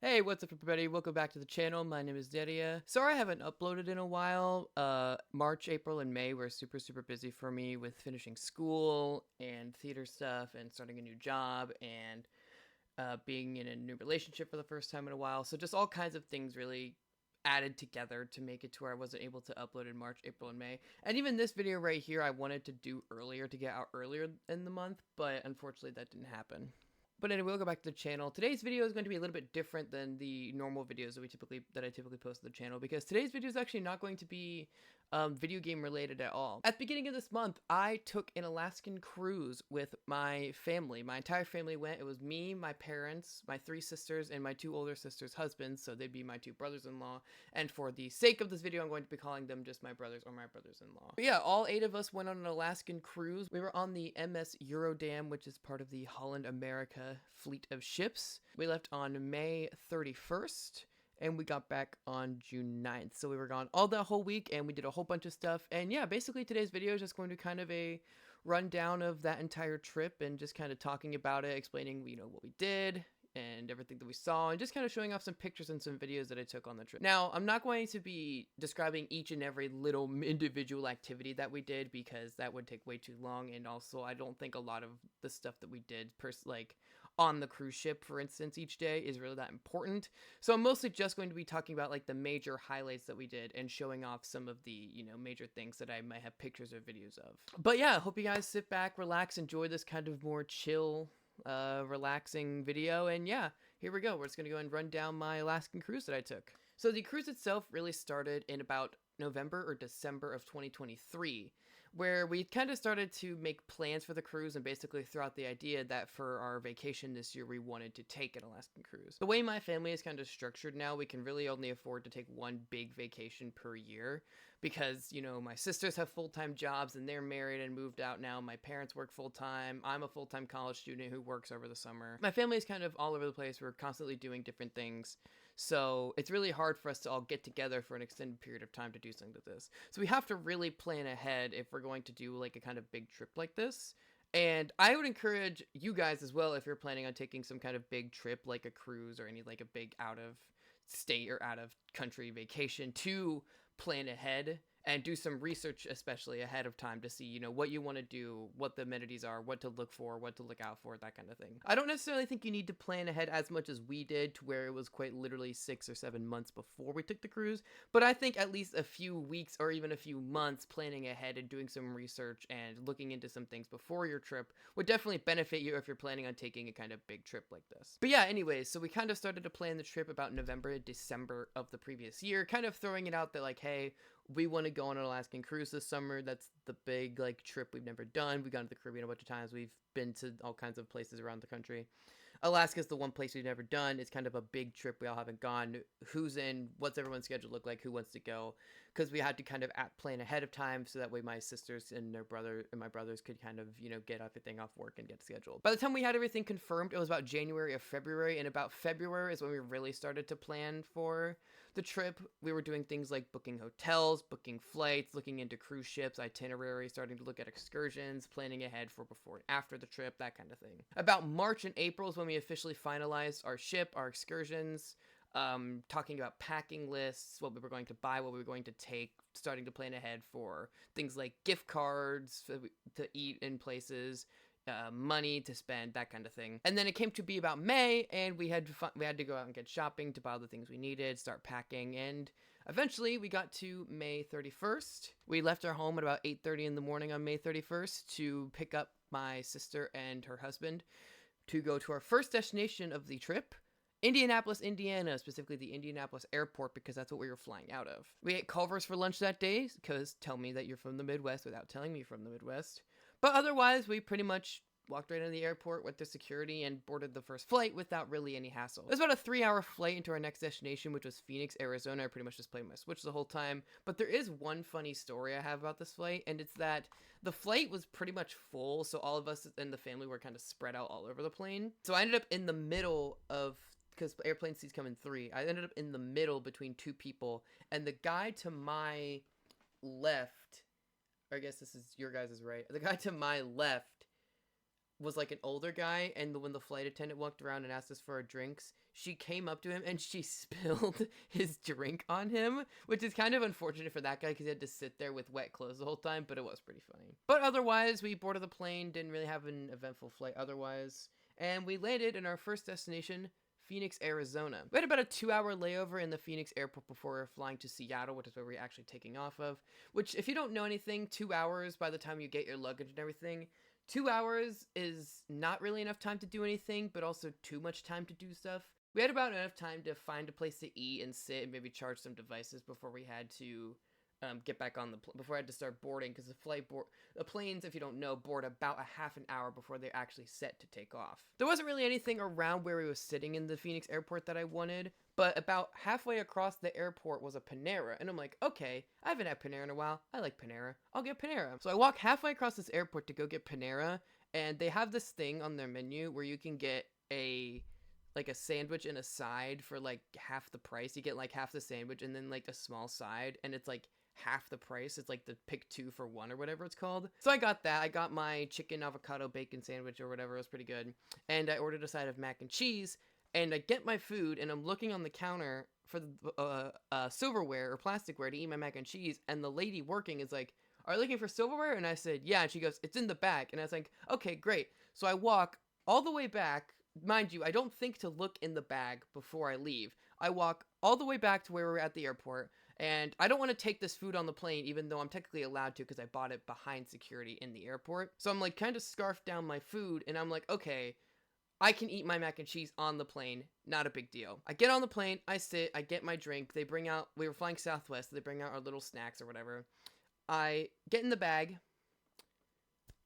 Hey, what's up everybody? Welcome back to the channel. My name is Dedia. Sorry I haven't uploaded in a while. March, April, and May were super busy for me with finishing school and theater stuff and starting a new job and being in a new relationship for the first time in a while. So just all kinds of things really added together to make it to where I wasn't able to upload in March, April, and May. And even this video right here, I wanted to do earlier to get out earlier in the month, but unfortunately that didn't happen. But anyway, we'll go back to the channel. Today's video is going to be a little bit different than the normal videos that I typically post to the channel, because today's video is actually not going to be video game related at all. At the beginning of this month, I took an Alaskan cruise with my family. My entire family went. It was me, my parents, my 3 sisters, and my 2 older sisters' husbands, so they'd be my 2 brothers-in-law. And for the sake of this video, I'm going to be calling them just my brothers or my brothers-in-law. But yeah, all 8 of us went on an Alaskan cruise. We were on the M.S Eurodam, which is part of the Holland America fleet of ships. We left on May 31st. And we got back on June 9th. So we were gone all that whole week and we did a whole bunch of stuff. And yeah, basically today's video is just going to kind of a rundown of that entire trip and just kind of talking about it, explaining, what we did and everything that we saw, and just kind of showing off some pictures and some videos that I took on the trip. Now, I'm not going to be describing each and every little individual activity that we did because that would take way too long, and also I don't think a lot of the stuff that we did, on the cruise ship, for instance, each day is really that important. So I'm mostly just going to be talking about like the major highlights that we did and showing off some of the, major things that I might have pictures or videos of. But yeah, I hope you guys sit back, relax, enjoy this kind of more chill, relaxing video. And yeah, here we go. We're just gonna go and run down my Alaskan cruise that I took. So the cruise itself really started in about November or December of 2023, where we kind of started to make plans for the cruise and basically throw out the idea that for our vacation this year, we wanted to take an Alaskan cruise. The way my family is kind of structured now, we can really only afford to take one big vacation per year because, my sisters have full-time jobs and they're married and moved out now. My parents work full-time. I'm a full-time college student who works over the summer. My family is kind of all over the place. We're constantly doing different things. So it's really hard for us to all get together for an extended period of time to do something like this. So we have to really plan ahead if we're going to do like a kind of big trip like this. And I would encourage you guys as well, if you're planning on taking some kind of big trip like a cruise or any like a big out of state or out of country vacation, to plan ahead and do some research, especially ahead of time, to see, what you want to do, what the amenities are, what to look for, what to look out for, that kind of thing. I don't necessarily think you need to plan ahead as much as we did, to where it was quite literally 6 or 7 months before we took the cruise, but I think at least a few weeks or even a few months planning ahead and doing some research and looking into some things before your trip would definitely benefit you if you're planning on taking a kind of big trip like this. But yeah, anyways, so we kind of started to plan the trip about November, December of the previous year, kind of throwing it out that like, hey, we want to go on an Alaskan cruise this summer. That's the big like trip we've never done. We've gone to the Caribbean a bunch of times. We've been to all kinds of places around the country. Alaska's the one place we've never done. It's kind of a big trip we all haven't gone. Who's in? What's everyone's schedule look like? Who wants to go? Because we had to kind of plan ahead of time, so that way my sisters and my brothers could kind of, get everything off work and get scheduled. By the time we had everything confirmed, it was about January or February, and about February is when we really started to plan for the trip. We were doing things like booking hotels, booking flights, looking into cruise ships, itineraries, starting to look at excursions, planning ahead for before and after the trip, that kind of thing. About March and April is when we officially finalized our ship, our excursions, talking about packing lists, what we were going to buy, what we were going to take, starting to plan ahead for things like gift cards to eat in places, money to spend, that kind of thing. And then it came to be about May, and we had to go out and get shopping to buy all the things we needed, start packing, and eventually we got to May 31st. We left our home at about 8:30 in the morning on May 31st to pick up my sister and her husband to go to our first destination of the trip, Indianapolis, Indiana, specifically the Indianapolis airport, because that's what we were flying out of. We ate Culver's for lunch that day, because tell me that you're from the Midwest without telling me you're from the Midwest. But otherwise, we pretty much walked right into the airport, went to security, and boarded the first flight without really any hassle. It was about a 3-hour flight into our next destination, which was Phoenix, Arizona. I pretty much just played my Switch the whole time. But there is one funny story I have about this flight, and it's that the flight was pretty much full, so all of us in the family were kind of spread out all over the plane. So I ended up in the middle of, because airplane seats come in 3, I ended up in the middle between 2 people, and the guy to my left, or I guess this is your guys' right, the guy to my left was like an older guy, and when the flight attendant walked around and asked us for our drinks, she came up to him and she spilled his drink on him, which is kind of unfortunate for that guy because he had to sit there with wet clothes the whole time, but it was pretty funny. But otherwise, we boarded the plane, didn't really have an eventful flight otherwise, and we landed in our first destination, Phoenix, Arizona. We had about a 2-hour layover in the Phoenix airport before we were flying to Seattle, which is where we're actually taking off of, which, if you don't know anything, 2 hours by the time you get your luggage and everything, 2 hours is not really enough time to do anything, but also too much time to do stuff. We had about enough time to find a place to eat and sit and maybe charge some devices before we had to get back on before I had to start boarding, because the planes, if you don't know, board about a half an hour before they're actually set to take off. There wasn't really anything around where we were sitting in the Phoenix airport that I wanted, but about halfway across the airport was a Panera, and I'm like, okay, I haven't had Panera in a while. I like Panera. I'll get Panera. So I walk halfway across this airport to go get Panera, and they have this thing on their menu where you can get a sandwich and a side for like half the price. You get like half the sandwich and then like a small side, and it's like half the price. It's like the pick 2 for 1 or whatever it's called. So I got that. I got my chicken avocado bacon sandwich or whatever. It was pretty good. And I ordered a side of mac and cheese, and I get my food, and I'm looking on the counter for the silverware or plasticware to eat my mac and cheese, and the lady working is like, "Are you looking for silverware?" And I said, "Yeah." And she goes, "It's in the back." And I was like, "Okay, great." So I walk all the way back. Mind you, I don't think to look in the bag before I leave. I walk all the way back to where we're at the airport, and I don't want to take this food on the plane, even though I'm technically allowed to because I bought it behind security in the airport. So I'm like kind of scarfed down my food, and I'm like, okay, I can eat my mac and cheese on the plane. Not a big deal. I get on the plane, I sit, I get my drink. They bring out, we were flying Southwest, so they bring out our little snacks or whatever. I get in the bag,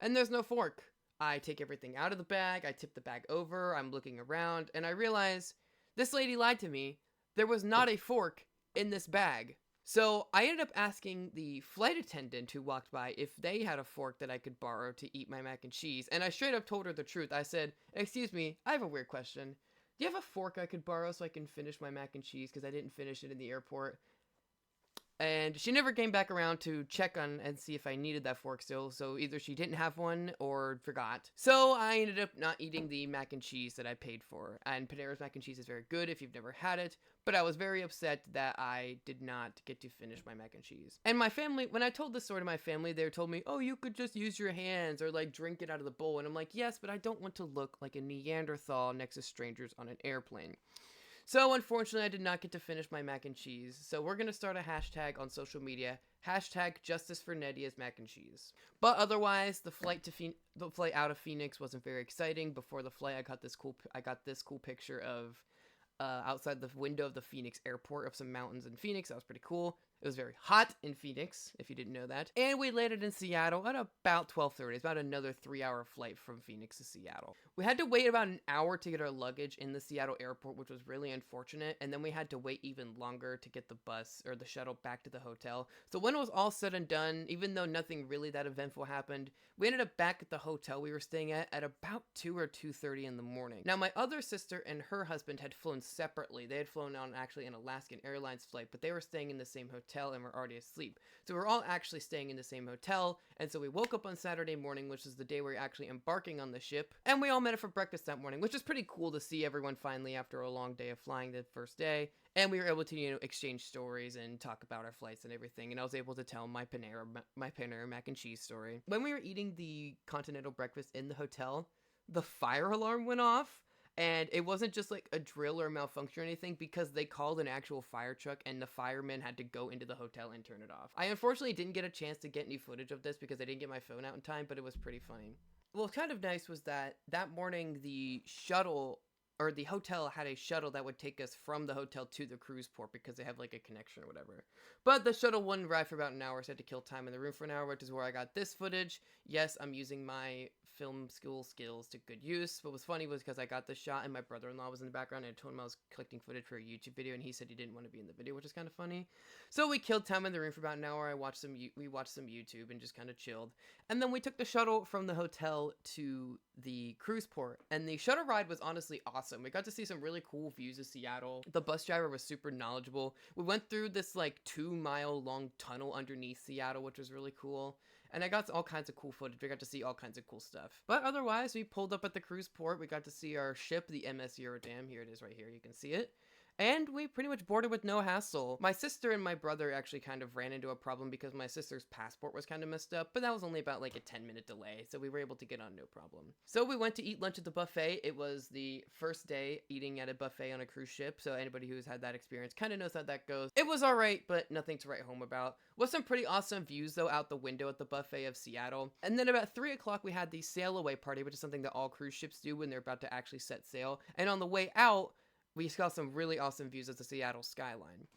and there's no fork. I take everything out of the bag, I tip the bag over, I'm looking around, and I realize this lady lied to me. There was not a fork in this bag. So I ended up asking the flight attendant who walked by if they had a fork that I could borrow to eat my mac and cheese, and I straight up told her the truth. I said, "Excuse me, I have a weird question. Do you have a fork I could borrow so I can finish my mac and cheese, because I didn't finish it in the airport?" And she never came back around to check on and see if I needed that fork still, so either she didn't have one or forgot. So I ended up not eating the mac and cheese that I paid for. And Panera's mac and cheese is very good if you've never had it, but I was very upset that I did not get to finish my mac and cheese. And my family, when I told this story to my family, they told me, "Oh, you could just use your hands or like drink it out of the bowl." And I'm like, yes, but I don't want to look like a Neanderthal next to strangers on an airplane. So unfortunately, I did not get to finish my mac and cheese. So we're going to start a hashtag on social media. Hashtag Justice for Nedia's mac and cheese. But otherwise, the flight out of Phoenix wasn't very exciting. Before the flight, I got this cool picture of outside the window of the Phoenix airport of some mountains in Phoenix. That was pretty cool. It was very hot in Phoenix, if you didn't know that. And we landed in Seattle at about 12:30. It's about another 3-hour flight from Phoenix to Seattle. We had to wait about an hour to get our luggage in the Seattle airport, which was really unfortunate. And then we had to wait even longer to get the bus or the shuttle back to the hotel. So when it was all said and done, even though nothing really that eventful happened, we ended up back at the hotel we were staying at about 2 or 2:30 in the morning. Now, my other sister and her husband had flown separately. They had flown on actually an Alaskan Airlines flight, but they were staying in the same hotel and were already asleep. So we're all actually staying in the same hotel, and so we woke up on Saturday morning, which is the day we're actually embarking on the ship, and we all met up for breakfast that morning, which is pretty cool to see everyone finally after a long day of flying the first day. And we were able to, exchange stories and talk about our flights and everything. And I was able to tell my Panera mac and cheese story. When we were eating the continental breakfast in the hotel, the fire alarm went off. And it wasn't just like a drill or malfunction or anything, because they called an actual fire truck and the firemen had to go into the hotel and turn it off. I unfortunately didn't get a chance to get any footage of this because I didn't get my phone out in time, but it was pretty funny. What was kind of nice was that morning the hotel had a shuttle that would take us from the hotel to the cruise port because they have like a connection or whatever. But the shuttle wouldn't arrive for about an hour, so I had to kill time in the room for an hour, which is where I got this footage. Yes, I'm using my film school skills to good use. What was funny was because I got the shot and my brother-in-law was in the background, and I told him I was collecting footage for a YouTube video, and he said he didn't want to be in the video, which is kind of funny. So we killed time in the room for about an hour. We watched some YouTube and just kind of chilled. And then we took the shuttle from the hotel to the cruise port, and the shuttle ride was honestly awesome. We got to see some really cool views of Seattle. The bus driver was super knowledgeable. We went through this like 2-mile long tunnel underneath Seattle, which was really cool. and I got all kinds of cool footage. We got to see all kinds of cool stuff. But otherwise, we pulled up at the cruise port. We got to see our ship, the M.S Eurodam. Here it is right here. You can see it. And we pretty much boarded with no hassle. My sister and my brother actually kind of ran into a problem because my sister's passport was kind of messed up, but that was only about like a 10-minute delay, so we were able to get on no problem. So we went to eat lunch at the buffet. It was the first day eating at a buffet on a cruise ship, so anybody who's had that experience kind of knows how that goes. It was alright, but nothing to write home about. Was some pretty awesome views though out the window at the buffet of Seattle. And then about 3 o'clock we had the sail away party, which is something that all cruise ships do when they're about to actually set sail. And on the way out, we saw some really awesome views of the Seattle skyline.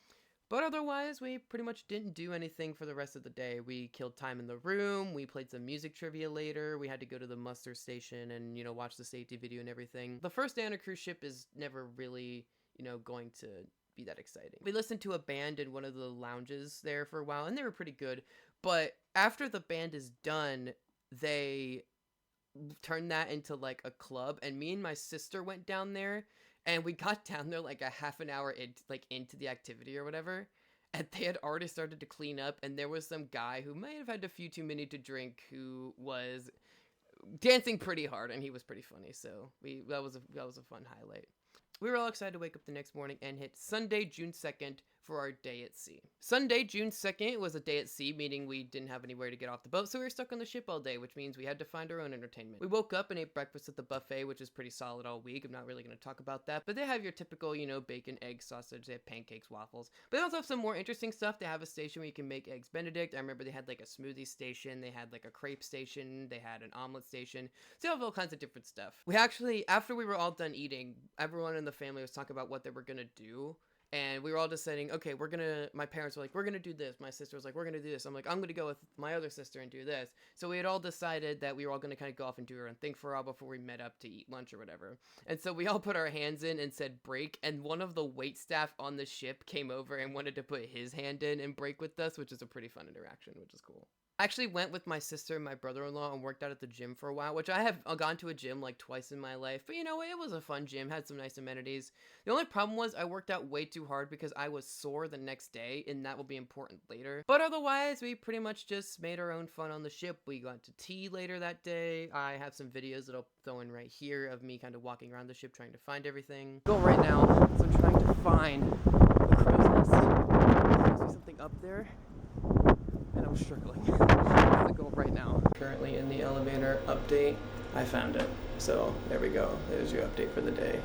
But otherwise, we pretty much didn't do anything for the rest of the day. We killed time in the room, we played some music trivia later, we had to go to the muster station and, watch the safety video and everything. The first day on a cruise ship is never really, going to be that exciting. We listened to a band in one of the lounges there for a while, and they were pretty good. But after the band is done, they turned that into like a club, and me and my sister went down there. And we got down there like a half an hour into the activity or whatever, and they had already started to clean up, and there was some guy who might have had a few too many to drink who was dancing pretty hard, and he was pretty funny. So that was a fun highlight. We were all excited to wake up the next morning and hit Sunday, June 2nd for our day at sea. Sunday, June 2nd was a day at sea, meaning we didn't have anywhere to get off the boat, so we were stuck on the ship all day, which means we had to find our own entertainment. We woke up and ate breakfast at the buffet, which is pretty solid all week. I'm not really going to talk about that, but they have your typical, bacon, egg, sausage, they have pancakes, waffles, but they also have some more interesting stuff. They have a station where you can make eggs Benedict. I remember they had like a smoothie station, they had like a crepe station, they had an omelet station, so they have all kinds of different stuff. We actually, after we were all done eating, everyone in the family was talking about what they were going to do. And we were all deciding, okay, my parents were like, we're going to do this. My sister was like, we're going to do this. I'm like, I'm going to go with my other sister and do this. So we had all decided that we were all going to kind of go off and do our own thing for a while before we met up to eat lunch or whatever. And so we all put our hands in and said break. And one of the wait staff on the ship came over and wanted to put his hand in and break with us, which is a pretty fun interaction, which is cool. I actually went with my sister and my brother-in-law and worked out at the gym for a while, which I have gone to a gym like twice in my life, but it was a fun gym, had some nice amenities. The only problem was I worked out way too hard because I was sore the next day, and that will be important later. But otherwise, we pretty much just made our own fun on the ship. We got to tea later that day. I have some videos that I'll throw in right here of me kind of walking around the ship trying to find everything. Go right now, so I'm trying to find the crow's nest. I see something up there. And I'm struggling. I'm go right now. Currently in the elevator update. I found it. So there we go. There's your update for the day.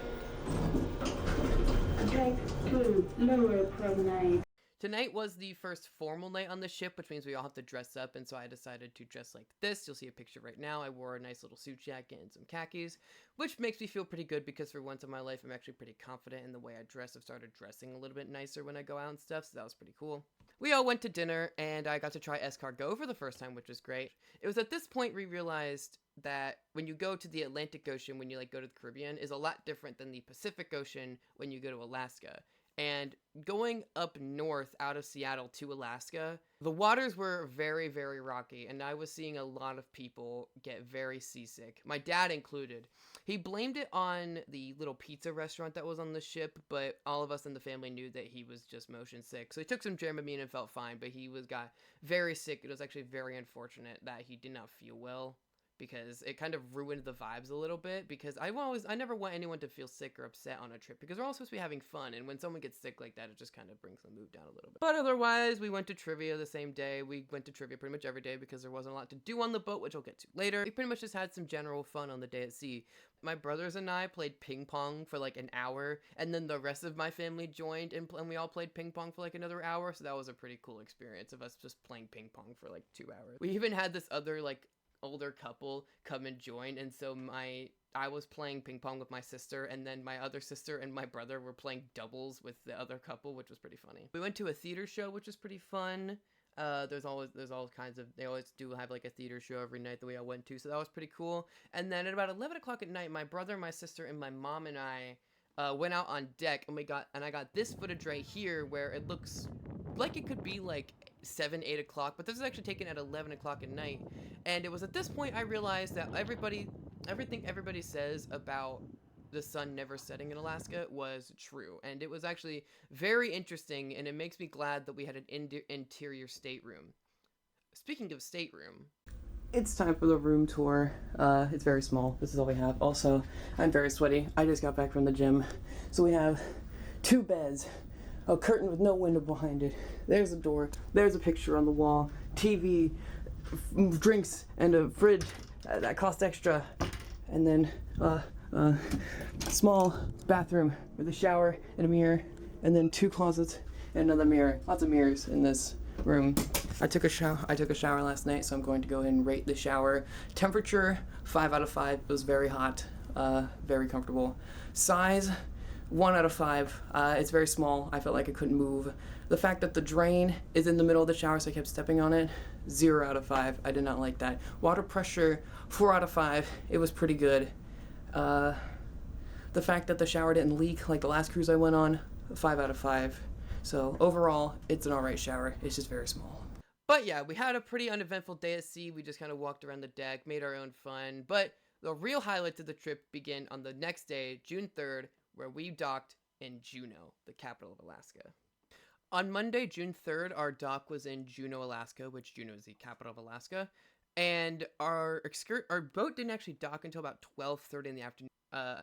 Take 2, lower promenade. Tonight was the first formal night on the ship, which means we all have to dress up, and so I decided to dress like this. You'll see a picture right now. I wore a nice little suit jacket and some khakis, which makes me feel pretty good because for once in my life, I'm actually pretty confident in the way I dress. I've started dressing a little bit nicer when I go out and stuff, so that was pretty cool. We all went to dinner, and I got to try escargot for the first time, which was great. It was at this point we realized that when you go to the Atlantic Ocean, when you go to the Caribbean, is a lot different than the Pacific Ocean when you go to Alaska. And going up north out of Seattle to Alaska, the waters were very, very rocky, and I was seeing a lot of people get very seasick, my dad included. He blamed it on the little pizza restaurant that was on the ship, but all of us in the family knew that he was just motion sick. So he took some Dramamine and felt fine, but he got very sick. It was actually very unfortunate that he did not feel well, because it kind of ruined the vibes a little bit, because I never want anyone to feel sick or upset on a trip, because we're all supposed to be having fun, and when someone gets sick like that, it just kind of brings the mood down a little bit. But otherwise, we went to trivia the same day. We went to trivia pretty much every day because there wasn't a lot to do on the boat, which I'll get to later. We pretty much just had some general fun on the day at sea. My brothers and I played ping pong for like an hour, and then the rest of my family joined, and we all played ping pong for like another hour, so that was a pretty cool experience of us just playing ping pong for like 2 hours. We even had this other older couple come and join, and so I was playing ping pong with my sister, and then my other sister and my brother were playing doubles with the other couple, which was pretty funny. We went to a theater show, which was pretty fun. There's all kinds of, they always do have like a theater show every night that we all went to, so that was pretty cool. And then at about 11 o'clock at night, my brother, my sister, and my mom and I went out on deck, and I got this footage right here where it looks like it could be like 7, 8 o'clock, but this was actually taken at 11 o'clock at night. And it was at this point I realized that everything everybody says about the sun never setting in Alaska was true, and it was actually very interesting, and it makes me glad that we had an interior stateroom. Speaking of stateroom, it's time for the room tour. It's very small. This is all we have. Also, I'm very sweaty. I just got back from the gym. So we have 2 beds, a curtain with no window behind it. There's a door. There's a picture on the wall. TV, drinks, and a fridge that cost extra. And then small bathroom with a shower and a mirror. And then 2 closets and another mirror. Lots of mirrors in this room. I took a shower last night, so I'm going to go ahead and rate the shower. Temperature, 5 out of 5. It was very hot, very comfortable. Size, 1 out of 5. It's very small. I felt like I couldn't move. The fact that the drain is in the middle of the shower, so I kept stepping on it, 0 out of 5. I did not like that. Water pressure, 4 out of 5. It was pretty good. The fact that the shower didn't leak like the last cruise I went on, 5 out of 5. So overall, it's an alright shower. It's just very small. But yeah, we had a pretty uneventful day at sea. We just kind of walked around the deck, made our own fun. But the real highlights of the trip begin on the next day, June 3rd, where we docked in Juneau, the capital of Alaska. On Monday, June 3rd, our dock was in Juneau, Alaska, which Juneau is the capital of Alaska. And our boat didn't actually dock until about 12:30 in the afternoon.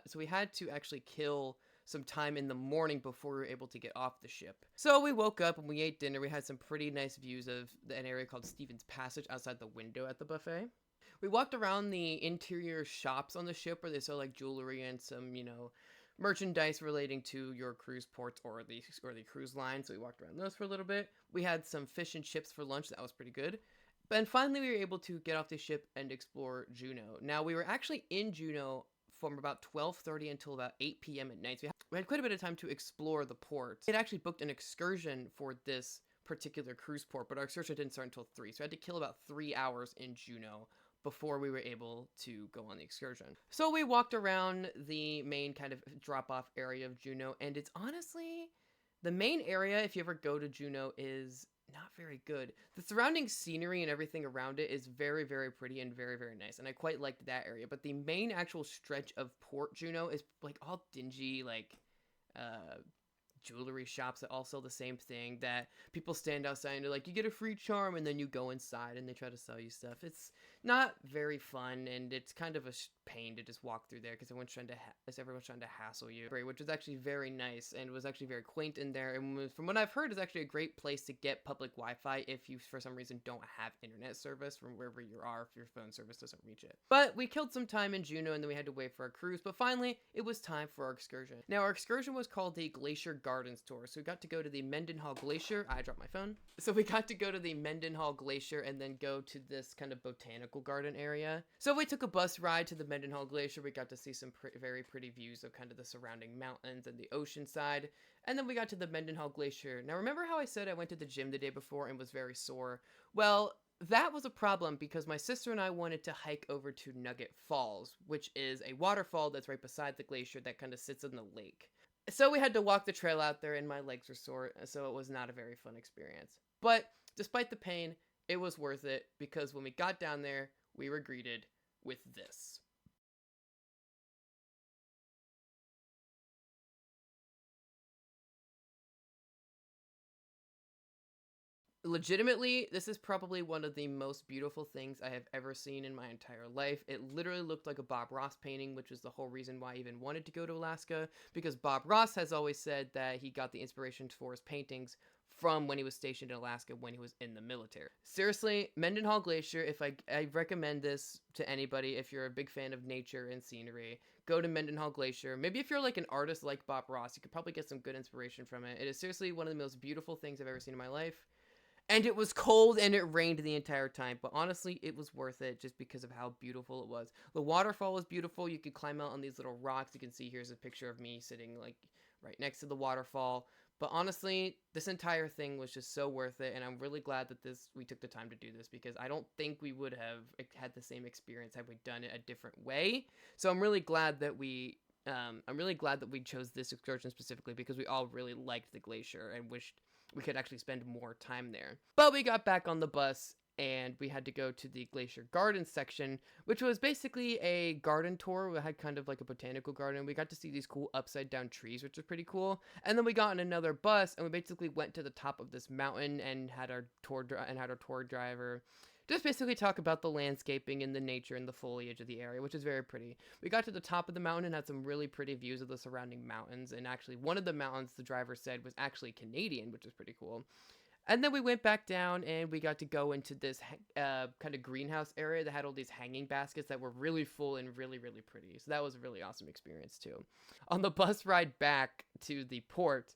So we had to actually kill some time in the morning before we were able to get off the ship. So we woke up and we ate dinner. We had some pretty nice views of an area called Stevens Passage outside the window at the buffet. We walked around the interior shops on the ship where they sell like jewelry and some, merchandise relating to your cruise ports or the cruise line. So we walked around those for a little bit. We had some fish and chips for lunch. That was pretty good. And finally, we were able to get off the ship and explore Juneau. Now, we were actually in Juneau from about 12:30 until about 8 p.m. at night. So we had quite a bit of time to explore the port. We had actually booked an excursion for this particular cruise port, but our excursion didn't start until 3. So we had to kill about 3 hours in Juneau before we were able to go on the excursion. So we walked around the main kind of drop-off area of Juneau, and it's honestly, the main area, if you ever go to Juneau, is not very good. The surrounding scenery and everything around it is very, very pretty and very, very nice, and I quite liked that area. But the main actual stretch of Port Juneau is like all dingy, like jewelry shops that all sell the same thing, that people stand outside and they're like, you get a free charm, and then you go inside and they try to sell you stuff. It's not very fun, and it's kind of a pain to just walk through there because everyone's trying to hassle you, which was actually very nice and was actually very quaint in there. And from what I've heard, is actually a great place to get public Wi-Fi if you for some reason don't have internet service from wherever you are, if your phone service doesn't reach it. But we killed some time in Juneau, and then we had to wait for our cruise. But finally, it was time for our excursion. Now, our excursion was called the Glacier Gardens Tour. So we got to go to the Mendenhall Glacier. I dropped my phone. So we got to go to the Mendenhall Glacier and then go to this kind of botanical garden area. So we took a bus ride to the Mendenhall Glacier. We got to see some very pretty views of kind of the surrounding mountains and the ocean side. And then we got to the Mendenhall Glacier. Now, remember how I said I went to the gym the day before and was very sore? Well, that was a problem because my sister and I wanted to hike over to Nugget Falls, which is a waterfall that's right beside the glacier that kind of sits in the lake. So we had to walk the trail out there, and my legs were sore, so it was not a very fun experience. But despite the pain, it was worth it because when we got down there, we were greeted with this. Legitimately, this is probably one of the most beautiful things I have ever seen in my entire life. It literally looked like a Bob Ross painting, which is the whole reason why I even wanted to go to Alaska, because Bob Ross has always said that he got the inspiration for his paintings from when he was stationed in Alaska when he was in the military. Seriously, Mendenhall Glacier, I recommend this to anybody if you're a big fan of nature and scenery. Go to Mendenhall Glacier. Maybe if you're like an artist like Bob Ross, you could probably get some good inspiration from it. It is seriously one of the most beautiful things I've ever seen in my life. And it was cold and it rained the entire time, but honestly, it was worth it just because of how beautiful it was. The waterfall was beautiful. You could climb out on these little rocks. You can see here's a picture of me sitting like right next to the waterfall. But honestly, this entire thing was just so worth it, and I'm really glad that we took the time to do this because I don't think we would have had the same experience had we done it a different way. So I'm really glad that we chose this excursion specifically because we all really liked the glacier and wished we could actually spend more time there. But we got back on the bus and we had to go to the Glacier Garden section, which was basically a garden tour. We had kind of like a botanical garden. We got to see these cool upside down trees, which was pretty cool. And then we got on another bus, and we basically went to the top of this mountain and had our tour driver just basically talk about the landscaping and the nature and the foliage of the area, which is very pretty. We got to the top of the mountain and had some really pretty views of the surrounding mountains. And actually, one of the mountains, the driver said, was actually Canadian, which is pretty cool. And then we went back down and we got to go into this kind of greenhouse area that had all these hanging baskets that were really full and really, really pretty. So that was a really awesome experience too. On the bus ride back to the port,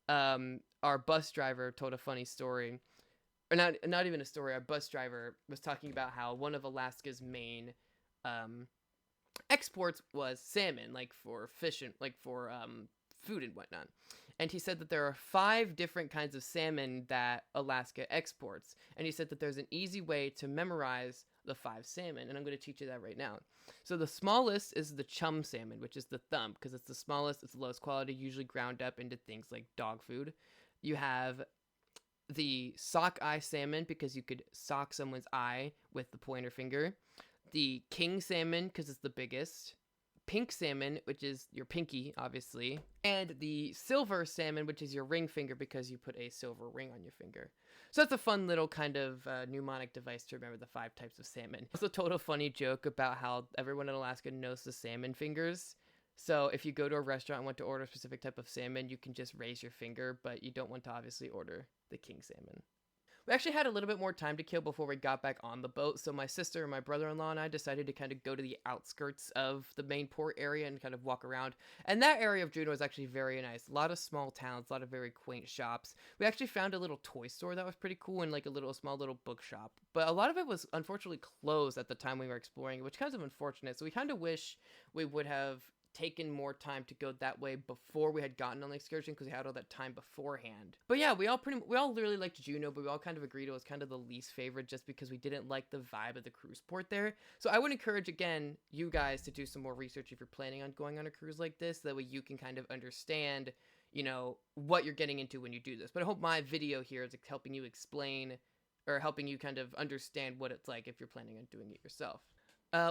our bus driver told a funny story. Or not even a story. Our bus driver was talking about how one of Alaska's main exports was salmon, like for fishing, like for food and whatnot. And he said that there are 5 different kinds of salmon that Alaska exports. And he said that there's an easy way to memorize the 5 salmon. And I'm going to teach you that right now. So the smallest is the chum salmon, which is the thumb, because it's the smallest, it's the lowest quality, usually ground up into things like dog food. You have the sockeye salmon, because you could sock someone's eye with the pointer finger. The king salmon, because it's the biggest. Pink salmon, which is your pinky, obviously. And the silver salmon, which is your ring finger, because you put a silver ring on your finger. So that's a fun little kind of mnemonic device to remember the 5 types of salmon. Also told a funny joke about how everyone in Alaska knows the salmon fingers. So if you go to a restaurant and want to order a specific type of salmon, you can just raise your finger, but you don't want to obviously order the king salmon. We actually had a little bit more time to kill before we got back on the boat, so my sister and my brother-in-law and I decided to kind of go to the outskirts of the main port area and kind of walk around. And that area of Juneau is actually very nice. A lot of small towns, a lot of very quaint shops. We actually found a little toy store that was pretty cool and like a small little bookshop. But a lot of it was unfortunately closed at the time we were exploring, which kind of unfortunate. So we kind of wish we would have taken more time to go that way before we had gotten on the excursion, because we had all that time beforehand. But yeah, we all really liked Juneau, but we all kind of agreed it was kind of the least favorite just because we didn't like the vibe of the cruise port there. So I would encourage, again, you guys to do some more research if you're planning on going on a cruise like this. That way you can kind of understand, you know, what you're getting into when you do this. But I hope my video here is helping you explain, or helping you kind of understand what it's like if you're planning on doing it yourself.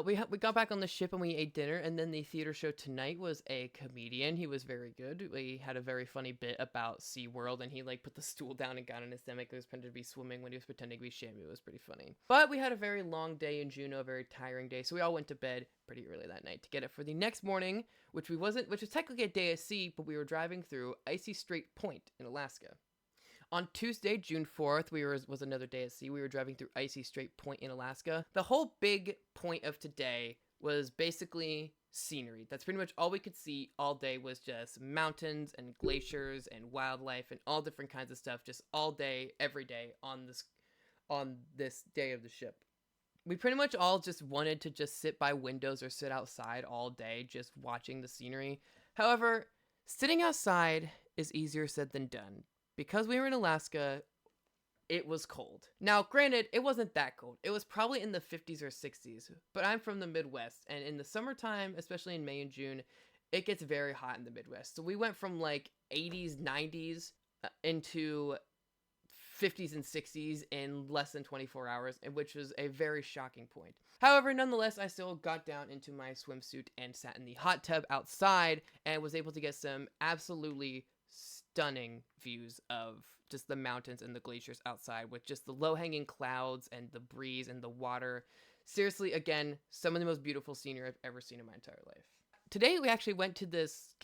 We got back on the ship and we ate dinner, and then the theater show tonight was a comedian. He was very good. We had a very funny bit about SeaWorld, and he like put the stool down and got on his stomach. He was pretending to be swimming when he was pretending to be Shamu. It was pretty funny. But we had a very long day in Juneau, a very tiring day, so we all went to bed pretty early that night to get it for the next morning, which was technically a day at sea, but we were driving through Icy Strait Point in Alaska. On Tuesday, June 4th, was another day at sea. We were driving through Icy Strait Point in Alaska. The whole big point of today was basically scenery. That's pretty much all we could see all day, was just mountains and glaciers and wildlife and all different kinds of stuff, just all day, every day on this day of the ship. We pretty much all just wanted to just sit by windows or sit outside all day just watching the scenery. However, sitting outside is easier said than done. Because we were in Alaska, it was cold. Now, granted, it wasn't that cold. It was probably in the 50s or 60s, but I'm from the Midwest, and in the summertime, especially in May and June, it gets very hot in the Midwest. So we went from like 80s, 90s into 50s and 60s in less than 24 hours, which was a very shocking point. However, nonetheless, I still got down into my swimsuit and sat in the hot tub outside and was able to get some absolutely stunning views of just the mountains and the glaciers outside, with just the low-hanging clouds and the breeze and the water. Seriously, again, some of the most beautiful scenery I've ever seen in my entire life. Today, we actually went to this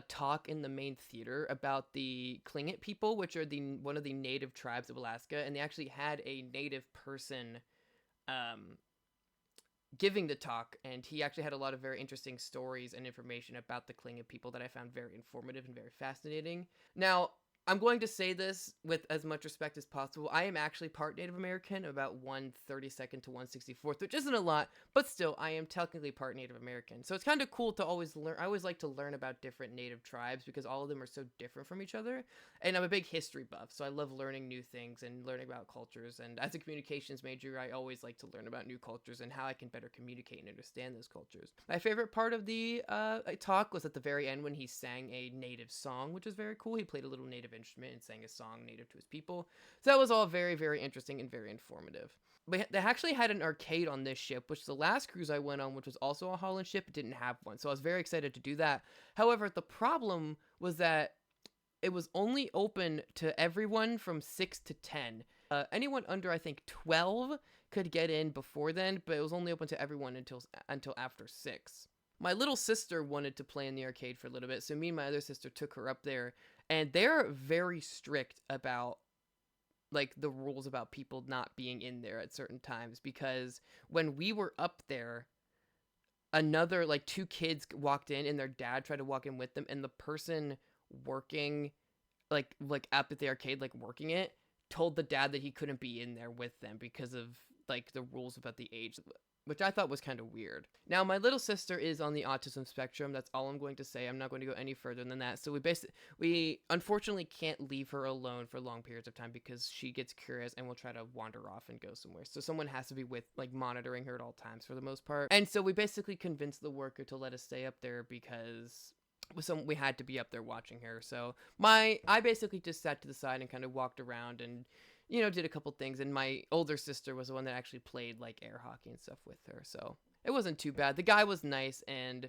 talk in the main theater about the Tlingit people, which are one of the native tribes of Alaska, and they actually had a native person giving the talk, and he actually had a lot of very interesting stories and information about the Tlingit people that I found very informative and very fascinating. Now, I'm going to say this with as much respect as possible. I am actually part Native American, about 1/32nd to 1/64th, which isn't a lot, but still, I am technically part Native American. So it's kind of cool to always learn. I always like to learn about different Native tribes because all of them are so different from each other. And I'm a big history buff, so I love learning new things and learning about cultures. And as a communications major, I always like to learn about new cultures and how I can better communicate and understand those cultures. My favorite part of the talk was at the very end when he sang a Native song, which was very cool. He played a little Native native instrument and sang a song native to his people. So that was all very, very interesting and very informative. But they actually had an arcade on this ship, which the last cruise I went on, which was also a Holland ship, didn't have one. So I was very excited to do that. However, the problem was that it was only open to everyone from 6 to 10. Anyone under, I think, 12 could get in before then, but it was only open to everyone until after 6. My little sister wanted to play in the arcade for a little bit, so me and my other sister took her up there, and they're very strict about like the rules about people not being in there at certain times, because when we were up there, another like 2 kids walked in and their dad tried to walk in with them, and the person working like up at the arcade, like working it, told the dad that he couldn't be in there with them because of like the rules about the age, which I thought was kind of weird. Now, my little sister is on the autism spectrum. That's all I'm going to say. I'm not going to go any further than that. So we unfortunately can't leave her alone for long periods of time because she gets curious and will try to wander off and go somewhere. So someone has to be with, like, monitoring her at all times for the most part. And so we basically convinced the worker to let us stay up there because we had to be up there watching her. So I basically just sat to the side and kind of walked around and, you know, did a couple things. And my older sister was the one that actually played like air hockey and stuff with her. So it wasn't too bad. The guy was nice and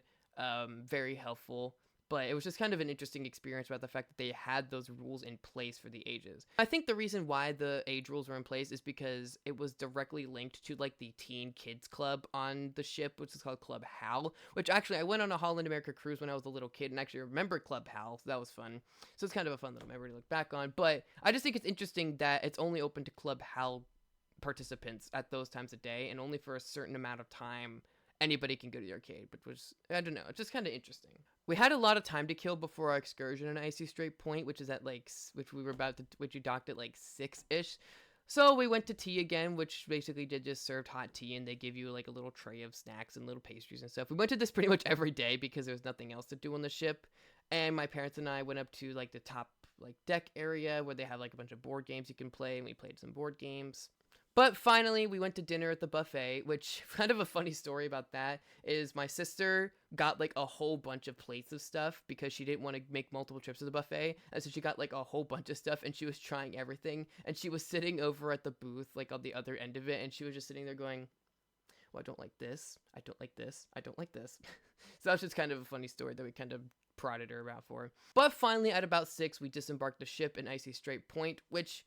very helpful. But it was just kind of an interesting experience about the fact that they had those rules in place for the ages. I think the reason why the age rules were in place is because it was directly linked to like the teen kids club on the ship, which is called Club Hal, which actually I went on a Holland America cruise when I was a little kid and actually remember Club Hal, so that was fun. So it's kind of a fun little memory to look back on. But I just think it's interesting that it's only open to Club Hal participants at those times of day, and only for a certain amount of time anybody can go to the arcade, which was, I don't know, it's just kind of interesting. We had a lot of time to kill before our excursion in Icy Strait Point, which we docked at like 6-ish. So we went to tea again, which basically just served hot tea, and they give you like a little tray of snacks and little pastries and stuff. We went to this pretty much every day because there was nothing else to do on the ship. And my parents and I went up to like the top like deck area where they have like a bunch of board games you can play, and we played some board games. But finally, we went to dinner at the buffet, which kind of a funny story about that is my sister got like a whole bunch of plates of stuff because she didn't want to make multiple trips to the buffet. And so she got like a whole bunch of stuff and she was trying everything. And she was sitting over at the booth, like on the other end of it. And she was just sitting there going, well, I don't like this. I don't like this. I don't like this. So that's just kind of a funny story that we kind of prodded her about for. But finally, at about 6, we disembarked the ship in Icy Strait Point, which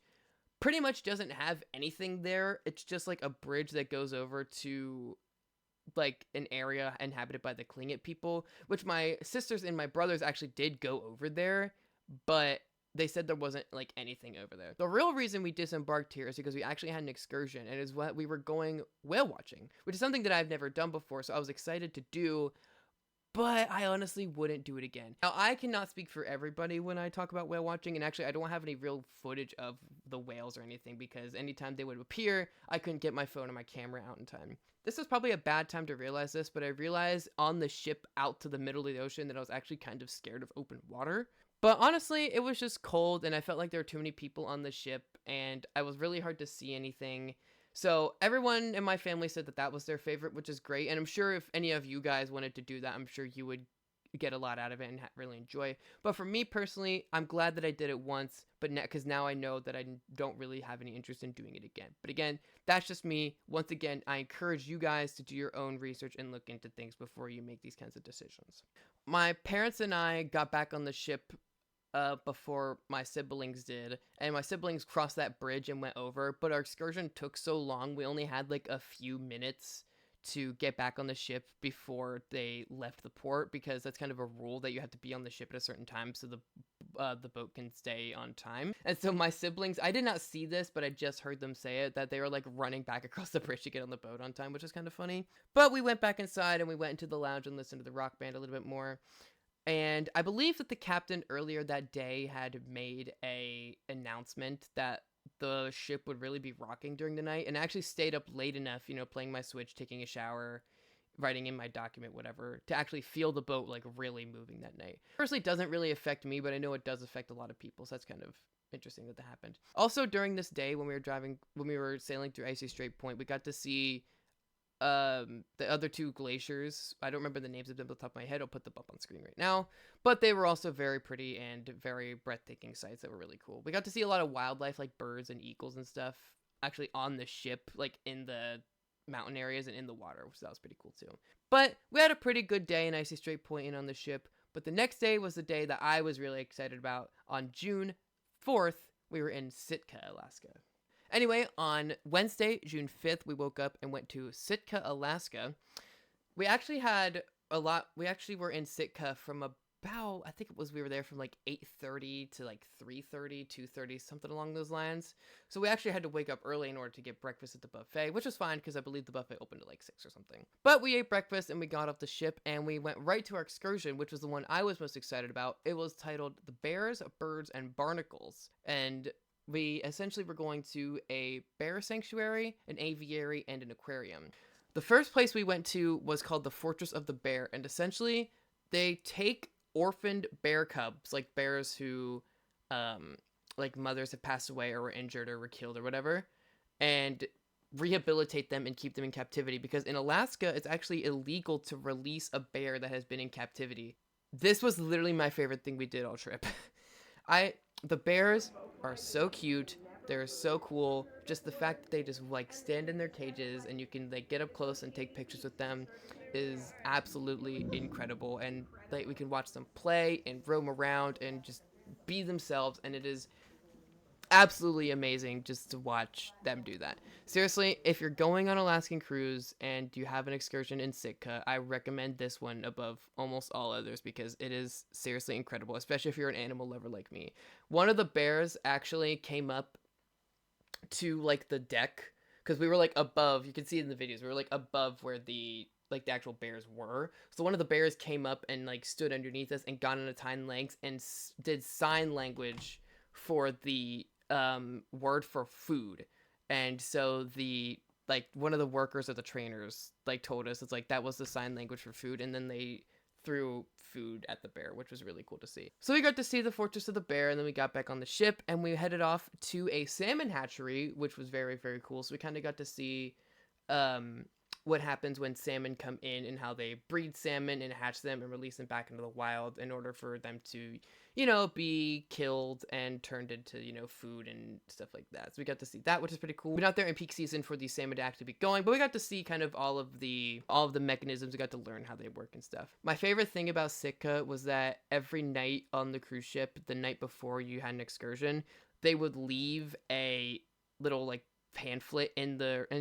pretty much doesn't have anything there. It's just like a bridge that goes over to like an area inhabited by the Klingit people, which my sisters and my brothers actually did go over there, but they said there wasn't like anything over there. The real reason we disembarked here is because we actually had an excursion, and is what we were going whale watching, which is something that I've never done before, so I was excited to do, but I honestly wouldn't do it again. Now, I cannot speak for everybody when I talk about whale watching, and actually I don't have any real footage of the whales or anything because anytime they would appear, I couldn't get my phone or my camera out in time. This was probably a bad time to realize this, but I realized on the ship out to the middle of the ocean that I was actually kind of scared of open water. But honestly, it was just cold, and I felt like there were too many people on the ship, and it was really hard to see anything. So everyone in my family said that that was their favorite, which is great. And I'm sure if any of you guys wanted to do that, I'm sure you would get a lot out of it and really enjoy. But for me personally, I'm glad that I did it once, but because now I know that I don't really have any interest in doing it again. But again, that's just me. Once again, I encourage you guys to do your own research and look into things before you make these kinds of decisions. My parents and I got back on the ship before my siblings did, and my siblings crossed that bridge and went over, but our excursion took so long, we only had like a few minutes to get back on the ship before they left the port, because that's kind of a rule that you have to be on the ship at a certain time so the boat can stay on time. And so my siblings, I did not see this, but I just heard them say it, that they were like running back across the bridge to get on the boat on time, which is kind of funny. But we went back inside and we went into the lounge and listened to the rock band a little bit more. And I believe that the captain earlier that day had made a announcement that the ship would really be rocking during the night, and I actually stayed up late enough, you know, playing my Switch, taking a shower, writing in my document, whatever, to actually feel the boat like really moving that night. Personally, it doesn't really affect me, but I know it does affect a lot of people, so that's kind of interesting that happened. Also, during this day when we were sailing through Icy Strait Point, we got to see the other two glaciers. I don't remember the names of them off the top of my head. I'll put them up on screen right now. But they were also very pretty and very breathtaking sights that were really cool. We got to see a lot of wildlife like birds and eagles and stuff actually on the ship, like in the mountain areas and in the water, which that was pretty cool too. But we had a pretty good day in Icy Strait Point and on the ship. But the next day was the day that I was really excited about. On June 4th, we were in Sitka, Alaska. Anyway, on Wednesday, June 5th, we woke up and went to Sitka, Alaska. We actually were in Sitka from about, I think we were there from like 8:30 to like 3:30, 2:30, something along those lines. So we actually had to wake up early in order to get breakfast at the buffet, which was fine because I believe the buffet opened at like 6 or something. But we ate breakfast and we got off the ship and we went right to our excursion, which was the one I was most excited about. It was titled The Bears, Birds, and Barnacles. And we essentially were going to a bear sanctuary, an aviary, and an aquarium. The first place we went to was called the Fortress of the Bear, and essentially they take orphaned bear cubs, like bears who, like mothers have passed away or were injured or were killed or whatever, and rehabilitate them and keep them in captivity, because in Alaska, it's actually illegal to release a bear that has been in captivity. This was literally my favorite thing we did all trip. The bears are so cute. They're so cool. Just the fact that they just like stand in their cages and you can like get up close and take pictures with them is absolutely incredible. And like we can watch them play and roam around and just be themselves, and it is absolutely amazing just to watch them do that. Seriously, if you're going on Alaskan Cruise and you have an excursion in Sitka, I recommend this one above almost all others because it is seriously incredible, especially if you're an animal lover like me. One of the bears actually came up to like the deck because we were like above, you can see it in the videos, we were like above where the actual bears were. So one of the bears came up and like stood underneath us and got on its hind legs and did sign language for the word for food. And so the like one of the workers or the trainers like told us it's like that was the sign language for food, and then they threw food at the bear, which was really cool to see. So we got to see the Fortress of the Bear, and then we got back on the ship and we headed off to a salmon hatchery, which was very, very cool. So we kind of got to see what happens when salmon come in and how they breed salmon and hatch them and release them back into the wild in order for them to, be killed and turned into, food and stuff like that. So we got to see that, which is pretty cool. We're not there in peak season for the salmon to actually be going, but we got to see kind of all of the mechanisms. We got to learn how they work and stuff. My favorite thing about Sitka was that every night on the cruise ship, the night before you had an excursion, they would leave a little like pamphlet in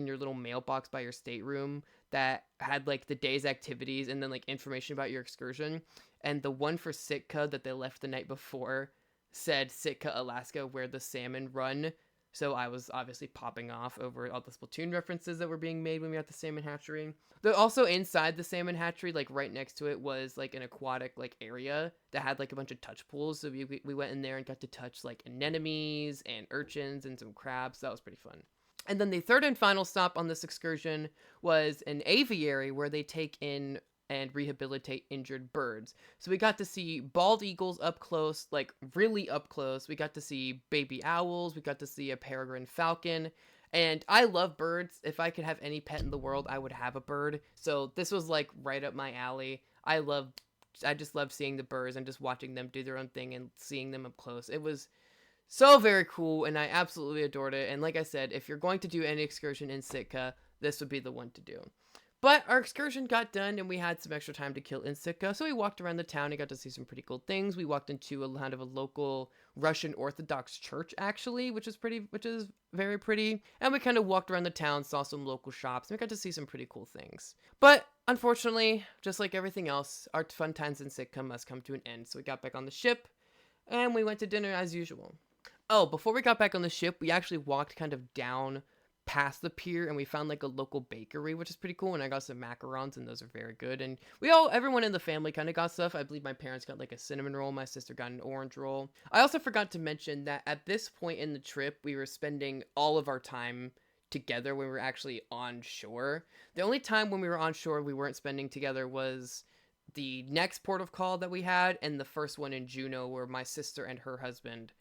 your little mailbox by your stateroom that had like the day's activities and then like information about your excursion. And the one for Sitka that they left the night before said Sitka, Alaska, where the salmon run. So I was obviously popping off over all the Splatoon references that were being made when we were at the salmon hatchery. Also inside the salmon hatchery, like right next to it, was like an aquatic like area that had like a bunch of touch pools. So we went in there and got to touch like anemones and urchins and some crabs. So that was pretty fun. And then the third and final stop on this excursion was an aviary where they take in and rehabilitate injured birds. So we got to see bald eagles up close, like really up close. We got to see baby owls. We got to see a peregrine falcon. And I love birds. If I could have any pet in the world, I would have a bird. So this was like right up my alley. I just love seeing the birds and just watching them do their own thing and seeing them up close. It was so very cool, and I absolutely adored it. And like I said, if you're going to do any excursion in Sitka, this would be the one to do. But our excursion got done, and we had some extra time to kill in Sitka, so we walked around the town and got to see some pretty cool things. We walked into a kind of a local Russian Orthodox church, actually, which is very pretty. And we kind of walked around the town, saw some local shops, and we got to see some pretty cool things. But unfortunately, just like everything else, our fun times in Sitka must come to an end. So we got back on the ship, and we went to dinner as usual. Oh, before we got back on the ship, we actually walked kind of down past the pier and we found like a local bakery, which is pretty cool. And I got some macarons and those are very good. And everyone in the family kind of got stuff. I believe my parents got like a cinnamon roll. My sister got an orange roll. I also forgot to mention that at this point in the trip, we were spending all of our time together when we were actually on shore. The only time when we were on shore we weren't spending together was the next port of call that we had and the first one in Juneau where my sister and her husband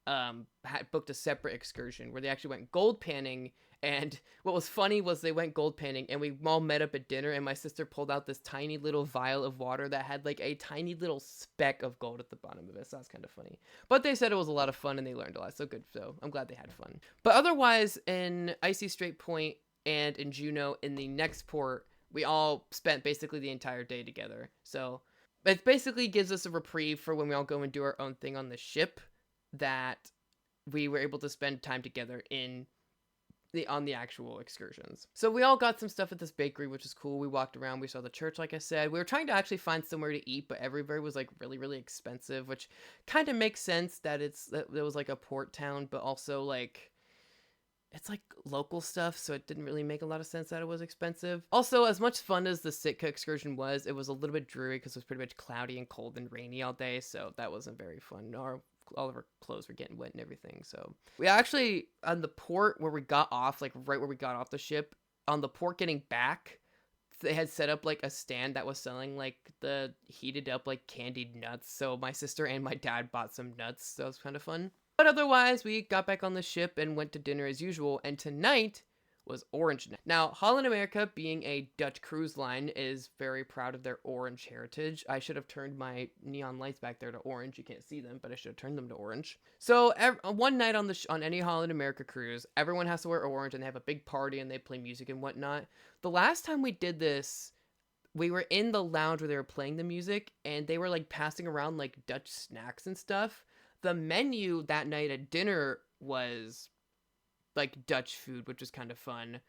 had booked a separate excursion where they actually went gold panning. And what was funny was they went gold panning and we all met up at dinner, and my sister pulled out this tiny little vial of water that had like a tiny little speck of gold at the bottom of it. So that was kind of funny. But they said it was a lot of fun and they learned a lot. So good. So I'm glad they had fun. But otherwise, in Icy Strait Point and in Juneau, in the next port, we all spent basically the entire day together. So it basically gives us a reprieve for when we all go and do our own thing on the ship, that we were able to spend time together on the actual excursions. So we all got some stuff at this bakery, which is cool. We walked around, we saw the church, like I said. We were trying to actually find somewhere to eat, but everywhere was like really, really expensive, which kind of makes sense that it was like a port town, but also like it's like local stuff, so it didn't really make a lot of sense that it was expensive. Also, as much fun as the Sitka excursion was, it was a little bit dreary because it was pretty much cloudy and cold and rainy all day, so that wasn't very fun. All of our clothes were getting wet and everything. So we actually, on the port where we got off, like right where we got off the ship, on the port getting back, they had set up like a stand that was selling like the heated up like candied nuts. So my sister and my dad bought some nuts. So it was kind of fun. But otherwise, we got back on the ship and went to dinner as usual. And tonight was Orange Night. Now, Holland America, being a Dutch cruise line, is very proud of their orange heritage. I should have turned my neon lights back there to orange. You can't see them, but I should have turned them to orange. So one night on any Holland America cruise, everyone has to wear orange, and they have a big party, and they play music and whatnot. The last time we did this, we were in the lounge where they were playing the music, and they were like passing around like Dutch snacks and stuff. The menu that night at dinner was like Dutch food, which was kind of fun,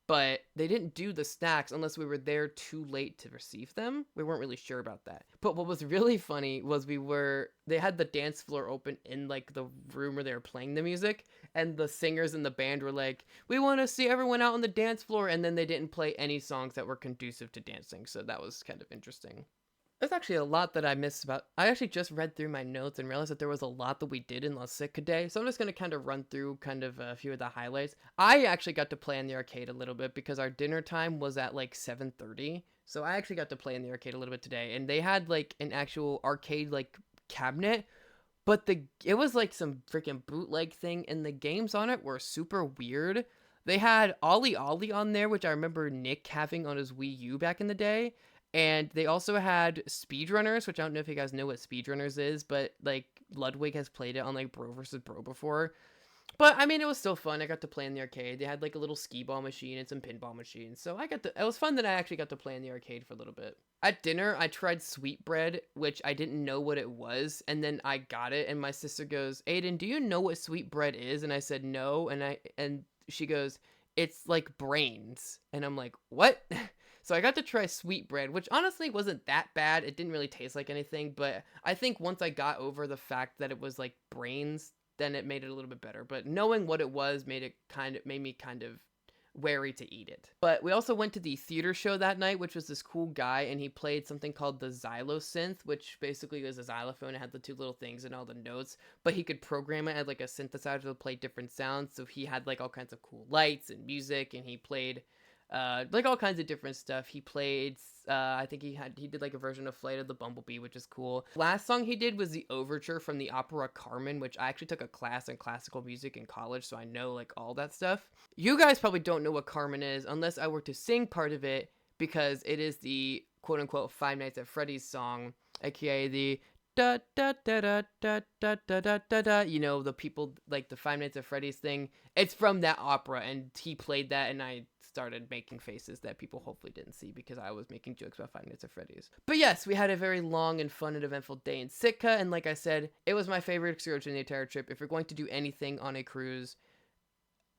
but they didn't do the snacks unless we were there too late to receive them. We weren't really sure about that. But what was really funny was they had the dance floor open in like the room where they were playing the music, and the singers in the band were like, we want to see everyone out on the dance floor, and then they didn't play any songs that were conducive to dancing, so that was kind of interesting. There's actually a lot that I missed about. I actually just read through my notes and realized that there was a lot that we did in La Sitka Day. So I'm just going to kind of run through kind of a few of the highlights. I actually got to play in the arcade a little bit because our dinner time was at like 7:30. So I actually got to play in the arcade a little bit today. And they had like an actual arcade like cabinet, but it was like some freaking bootleg thing, and the games on it were super weird. They had Ollie Ollie on there, which I remember Nick having on his Wii U back in the day. And they also had speedrunners, which I don't know if you guys know what speedrunners is, but like Ludwig has played it on like Bro vs. Bro before. But I mean, it was still fun. I got to play in the arcade. They had like a little skee ball machine and some pinball machines. So it was fun that I actually got to play in the arcade for a little bit. At dinner, I tried sweetbread, which I didn't know what it was. And then I got it, and my sister goes, Aiden, do you know what sweetbread is? And I said, no. And she goes, it's like brains. And I'm like, what? So I got to try sweetbread, which honestly wasn't that bad. It didn't really taste like anything, but I think once I got over the fact that it was like brains, then it made it a little bit better. But knowing what it was made me kind of wary to eat it. But we also went to the theater show that night, which was this cool guy, and he played something called the xylosynth, which basically was a xylophone. It had the two little things and all the notes, but he could program it as like a synthesizer to play different sounds. So he had like all kinds of cool lights and music, and he played like all kinds of different stuff. He played I think he did like a version of Flight of the Bumblebee, which is cool. Last song he did was the overture from the opera Carmen, which I actually took a class in classical music in college, so I know like all that stuff. You guys probably don't know what Carmen is unless I were to sing part of it, because it is the quote unquote Five Nights at Freddy's song, aka the da da da da da da da da da da, you know, the people like the Five Nights at Freddy's thing. It's from that opera, and he played that, and I started making faces that people hopefully didn't see because I was making jokes about Five Nights at Freddy's. But yes, we had a very long and fun and eventful day in Sitka, and like I said, it was my favorite excursion the entire trip. If you're going to do anything on a cruise,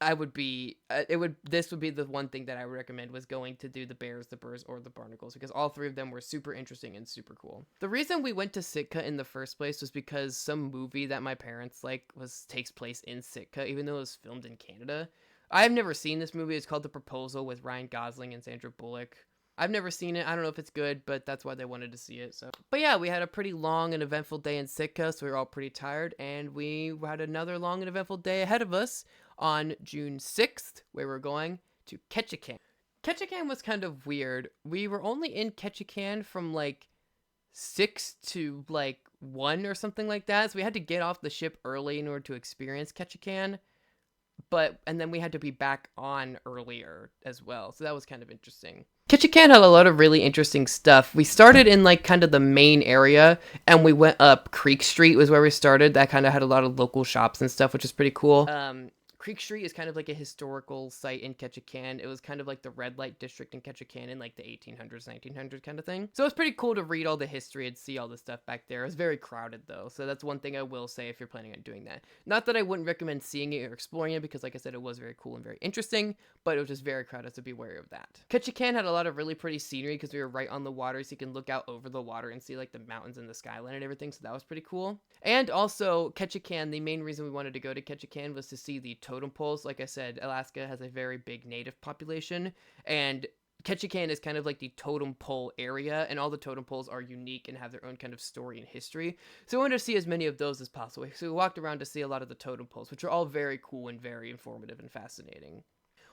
this would be the one thing that I would recommend, was going to do the bears, the birds, or the barnacles, because all three of them were super interesting and super cool. The reason we went to Sitka in the first place was because some movie that my parents like takes place in Sitka, even though it was filmed in Canada. I've never seen this movie. It's called The Proposal with Ryan Gosling and Sandra Bullock. I've never seen it. I don't know if it's good, but that's why they wanted to see it. So, but yeah, we had a pretty long and eventful day in Sitka, so we were all pretty tired, and we had another long and eventful day ahead of us on June 6th, where we're going to Ketchikan. Ketchikan was kind of weird. We were only in Ketchikan from like 6 to like 1 or something like that. So we had to get off the ship early in order to experience Ketchikan. And then we had to be back on earlier as well. So that was kind of interesting. Ketchikan had a lot of really interesting stuff. We started in like kind of the main area, and we went up Creek Street was where we started. That kind of had a lot of local shops and stuff, which is pretty cool. Creek Street is kind of like a historical site in Ketchikan. It was kind of like the red light district in Ketchikan in like the 1800s, 1900s kind of thing. So it's pretty cool to read all the history and see all the stuff back there. It was very crowded though, so that's one thing I will say if you're planning on doing that. Not that I wouldn't recommend seeing it or exploring it, because like I said, it was very cool and very interesting, but it was just very crowded, so be wary of that. Ketchikan had a lot of really pretty scenery because we were right on the water, so you can look out over the water and see like the mountains and the skyline and everything, so that was pretty cool. And also, Ketchikan, the main reason we wanted to go to Ketchikan was to see the totem poles. Like I said, Alaska has a very big native population, and Ketchikan is kind of like the totem pole area, and all the totem poles are unique and have their own kind of story and history. So we wanted to see as many of those as possible. So we walked around to see a lot of the totem poles, which are all very cool and very informative and fascinating.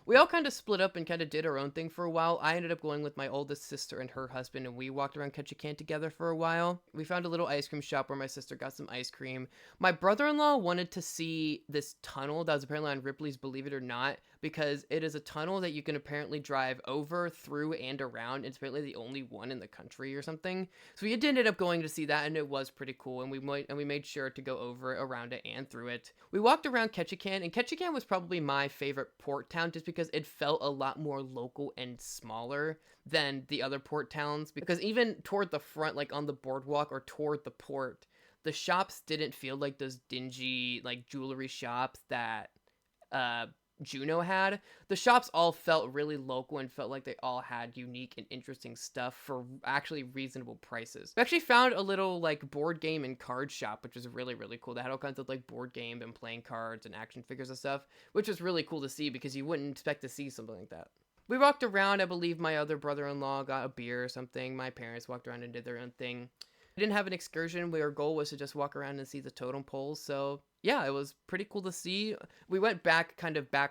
We all kind of split up and kind of did our own thing for a while. I ended up going with my oldest sister and her husband, and we walked around Ketchikan together for a while. We found a little ice cream shop where my sister got some ice cream. My brother-in-law wanted to see this tunnel that was apparently on Ripley's Believe It or Not, because it is a tunnel that you can apparently drive over, through, and around. It's apparently the only one in the country or something. So we did end up going to see that, and it was pretty cool, and we made sure to go over it, around it, and through it. We walked around Ketchikan, and Ketchikan was probably my favorite port town just because it felt a lot more local and smaller than the other port towns, because even toward the front, like on the boardwalk or toward the port, the shops didn't feel like those dingy like jewelry shops that Juneau had. The shops all felt really local and felt like they all had unique and interesting stuff for actually reasonable prices. We actually found a little like board game and card shop, which was really, really cool. They had all kinds of like board game and playing cards and action figures and stuff, which was really cool to see because you wouldn't expect to see something like that. We walked around. I believe my other brother-in-law got a beer or something. My parents walked around and did their own thing. We didn't have an excursion. Our goal was to just walk around and see the totem poles. So yeah, it was pretty cool to see. We went back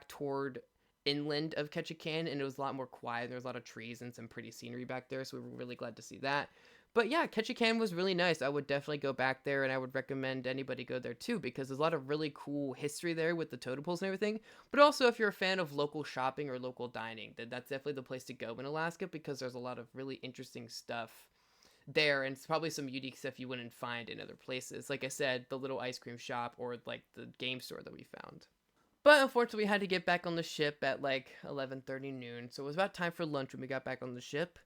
toward inland of Ketchikan, and it was a lot more quiet. There was a lot of trees and some pretty scenery back there, so we were really glad to see that. But yeah, Ketchikan was really nice. I would definitely go back there, and I would recommend anybody go there too, because there's a lot of really cool history there with the totem poles and everything. But also, if you're a fan of local shopping or local dining, then that's definitely the place to go in Alaska, because there's a lot of really interesting stuff there, and it's probably some unique stuff you wouldn't find in other places. Like I said, the little ice cream shop or like the game store that we found. But unfortunately, we had to get back on the ship at like 11:30 noon, so it was about time for lunch when we got back on the ship.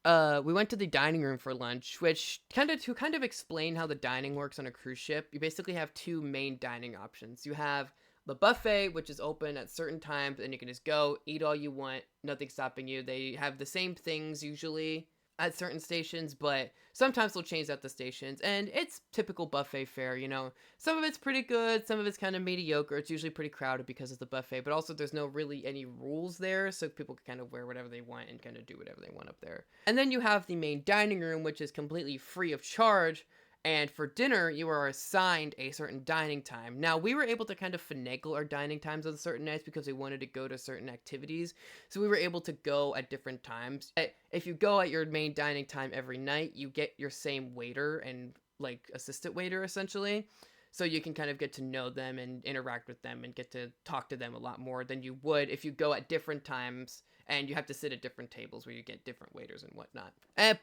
We went to the dining room for lunch, which kind of explain how the dining works on a cruise ship. You basically have two main dining options. You have the buffet, which is open at certain times, and you can just go eat all you want, nothing stopping you. They have the same things usually at certain stations, but sometimes they'll change out the stations, and it's typical buffet fare, you know. Some of it's pretty good, some of it's kind of mediocre. It's usually pretty crowded because it's the buffet, but also there's no really any rules there, so people can kind of wear whatever they want and kind of do whatever they want up there. And then you have the main dining room, which is completely free of charge, and for dinner, you are assigned a certain dining time. Now, we were able to kind of finagle our dining times on certain nights because we wanted to go to certain activities. So we were able to go at different times. If you go at your main dining time every night, you get your same waiter and like assistant waiter essentially. So you can kind of get to know them and interact with them and get to talk to them a lot more than you would if you go at different times and you have to sit at different tables where you get different waiters and whatnot.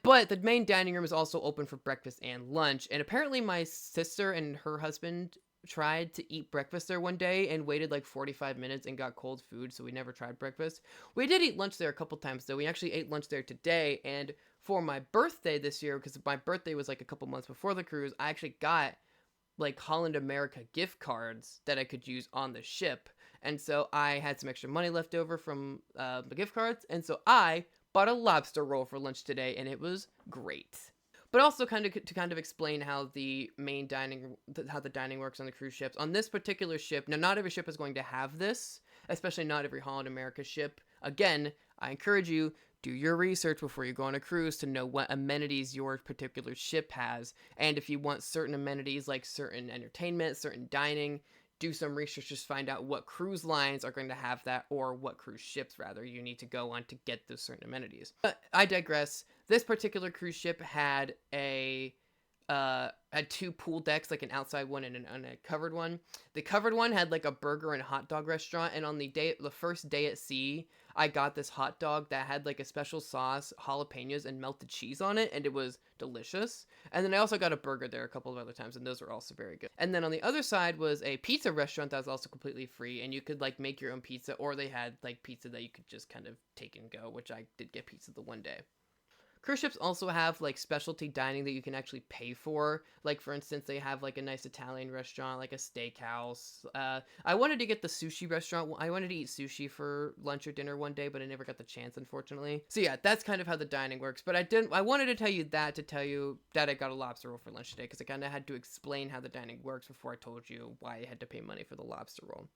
But the main dining room is also open for breakfast and lunch, and apparently my sister and her husband tried to eat breakfast there one day and waited like 45 minutes and got cold food, so we never tried breakfast. We did eat lunch there a couple times though. We actually ate lunch there today, and for my birthday this year, because my birthday was like a couple months before the cruise, I actually got like Holland America gift cards that I could use on the ship. And so I had some extra money left over from the gift cards, and so I bought a lobster roll for lunch today, and it was great. But also to explain how the dining works on the cruise ships. On this particular ship, now not every ship is going to have this, especially not every Holland America ship. Again, I encourage you, do your research before you go on a cruise to know what amenities your particular ship has. And if you want certain amenities like certain entertainment, certain dining, do some research, just find out what cruise lines are going to have that, or what cruise ships rather you need to go on to get those certain amenities. But I digress. This particular cruise ship had a had two pool decks, like an outside one and a covered one. The covered one had like a burger and hot dog restaurant, and on the first day at sea, I got this hot dog that had like a special sauce, jalapenos, and melted cheese on it, and it was delicious. And then I also got a burger there a couple of other times, and those were also very good. And then on the other side was a pizza restaurant that was also completely free, and you could like make your own pizza, or they had like pizza that you could just kind of take and go, which I did get pizza the one day. Cruise ships also have like specialty dining that you can actually pay for. Like for instance, they have like a nice Italian restaurant, like a steakhouse. I wanted to get the sushi restaurant. I wanted to eat sushi for lunch or dinner one day, but I never got the chance, unfortunately. So yeah, that's kind of how the dining works. But I wanted to tell you that I got a lobster roll for lunch today, because I kind of had to explain how the dining works before I told you why I had to pay money for the lobster roll.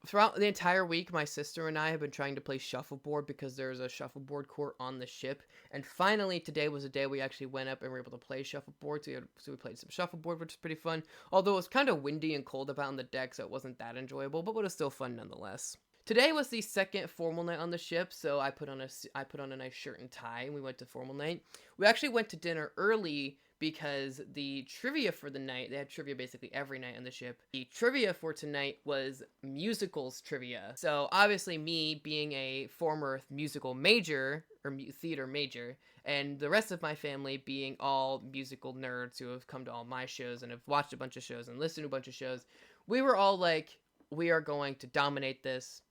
Throughout the entire week, my sister and I have been trying to play shuffleboard because there's a shuffleboard court on the ship. And finally, today was a day we actually went up and were able to play shuffleboard. So we played some shuffleboard, which is pretty fun. Although it was kind of windy and cold about on the deck, so it wasn't that enjoyable, but it was still fun nonetheless. Today was the second formal night on the ship, so I put on a nice shirt and tie, and we went to formal night. We actually went to dinner early because the trivia for the night, they had trivia basically every night on the ship. The trivia for tonight was musicals trivia. So obviously me being a former musical major, or theater major, and the rest of my family being all musical nerds who have come to all my shows and have watched a bunch of shows and listened to a bunch of shows, we were all like, we are going to dominate this.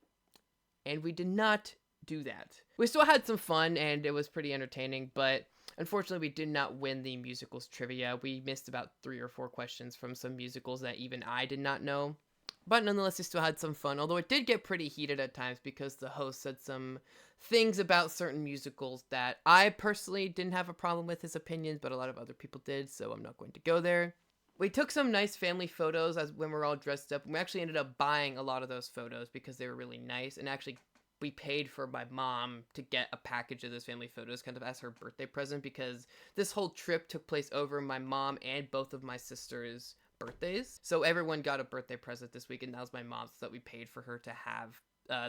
And we did not do that. We still had some fun and it was pretty entertaining, but unfortunately, we did not win the musicals trivia. We missed about 3 or 4 questions from some musicals that even I did not know. But nonetheless, we still had some fun, although it did get pretty heated at times because the host said some things about certain musicals that I personally didn't have a problem with his opinions, but a lot of other people did, so I'm not going to go there. We took some nice family photos when we were all dressed up, and we actually ended up buying a lot of those photos because they were really nice, and actually we paid for my mom to get a package of those family photos kind of as her birthday present, because this whole trip took place over my mom and both of my sisters' birthdays. So everyone got a birthday present this week, and that was my mom's, so that we paid for her to have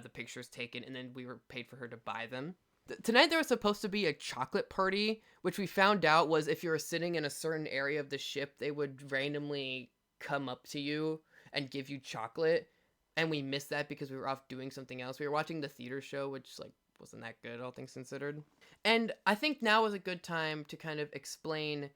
the pictures taken, and then we were paid for her to buy them. Tonight there was supposed to be a chocolate party, which we found out was if you were sitting in a certain area of the ship, they would randomly come up to you and give you chocolate. And we missed that because we were off doing something else. We were watching the theater show, which like wasn't that good, all things considered. And I think now is a good time to kind of explain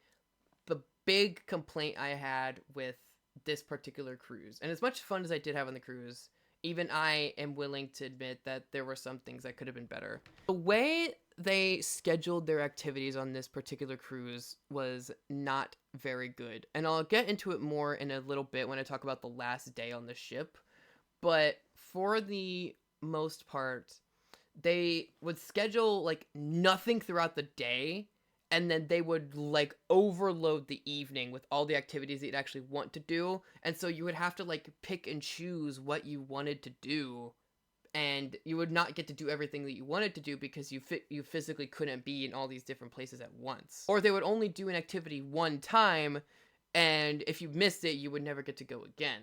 the big complaint I had with this particular cruise. And as much fun as I did have on the cruise, even I am willing to admit that there were some things that could have been better. The way they scheduled their activities on this particular cruise was not very good. And I'll get into it more in a little bit when I talk about the last day on the ship. But for the most part, they would schedule like nothing throughout the day, and then they would like overload the evening with all the activities that you'd actually want to do. And so you would have to like pick and choose what you wanted to do, and you would not get to do everything that you wanted to do because you physically couldn't be in all these different places at once. Or they would only do an activity one time, and if you missed it, you would never get to go again.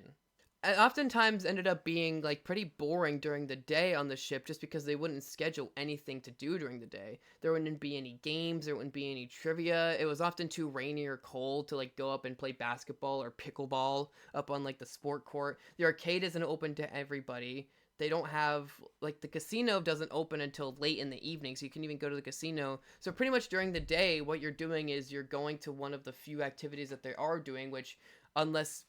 It oftentimes ended up being like pretty boring during the day on the ship just because they wouldn't schedule anything to do during the day. There wouldn't be any games, there wouldn't be any trivia. It was often too rainy or cold to like go up and play basketball or pickleball up on like the sport court. The arcade isn't open to everybody. They don't have, like, the casino doesn't open until late in the evening, so you can even go to the casino. So pretty much during the day, what you're doing is you're going to one of the few activities that they are doing, which unless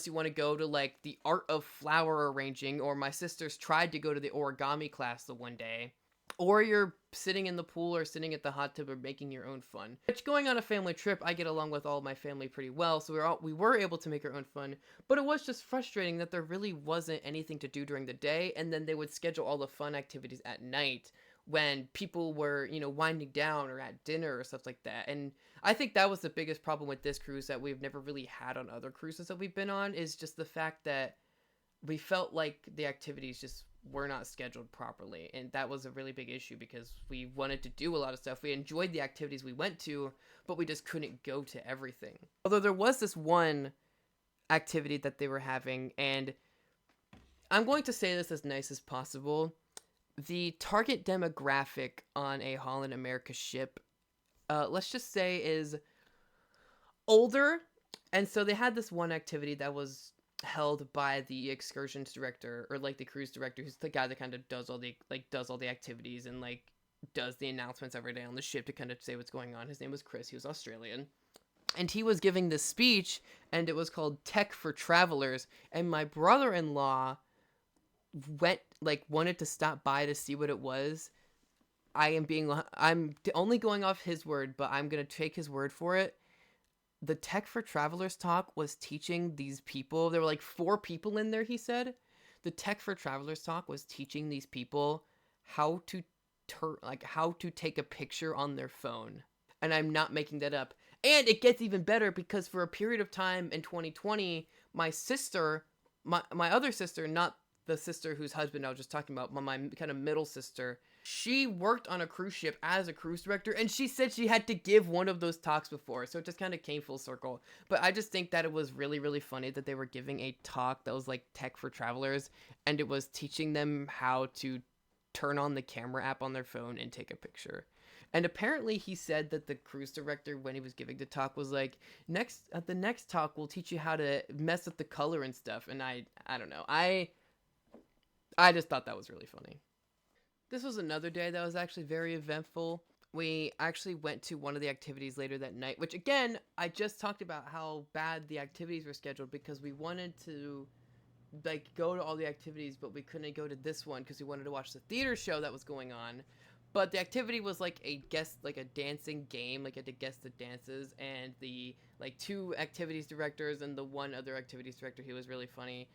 you want to go to like the art of flower arranging, or my sisters tried to go to the origami class the one day, or you're sitting in the pool or sitting at the hot tub or making your own fun. Which, going on a family trip, I get along with all of my family pretty well, so we were able to make our own fun, but it was just frustrating that there really wasn't anything to do during the day, and then they would schedule all the fun activities at night when people were, winding down or at dinner or stuff like that. And I think that was the biggest problem with this cruise that we've never really had on other cruises that we've been on, is just the fact that we felt like the activities just were not scheduled properly. And that was a really big issue because we wanted to do a lot of stuff. We enjoyed the activities we went to, but we just couldn't go to everything. Although there was this one activity that they were having, and I'm going to say this as nice as possible. The target demographic on a Holland America ship, let's just say, is older, and so they had this one activity that was held by the excursions director, or like the cruise director, who's the guy that kind of does all the activities and like does the announcements every day on the ship to kind of say what's going on. His name was Chris. He was Australian. And he was giving this speech, and it was called Tech for Travelers. And my brother-in-law wanted to stop by to see what it was. I'm only going off his word, but I'm going to take his word for it. The Tech for Travelers talk was teaching these people, there were like 4 people in there, he said. The Tech for Travelers talk was teaching these people how to how to take a picture on their phone. And I'm not making that up. And it gets even better because for a period of time in 2020, my sister, my other sister, not the sister whose husband I was just talking about, my kind of middle sister, she worked on a cruise ship as a cruise director, and she said she had to give one of those talks before, so it just kind of came full circle. But I just think that it was really, really funny that they were giving a talk that was like Tech for Travelers, and it was teaching them how to turn on the camera app on their phone and take a picture. And apparently he said that the cruise director, when he was giving the talk, was like, the next talk we'll teach you how to mess with the color and stuff. And I don't know. I just thought that was really funny. This was another day that was actually very eventful. We actually went to one of the activities later that night, which again, I just talked about how bad the activities were scheduled because we wanted to like go to all the activities, but we couldn't go to this one because we wanted to watch the theater show that was going on. But the activity was like a dancing game, like you had to guess the dances, and the like 2 activities directors and the one other activities director, he was really funny.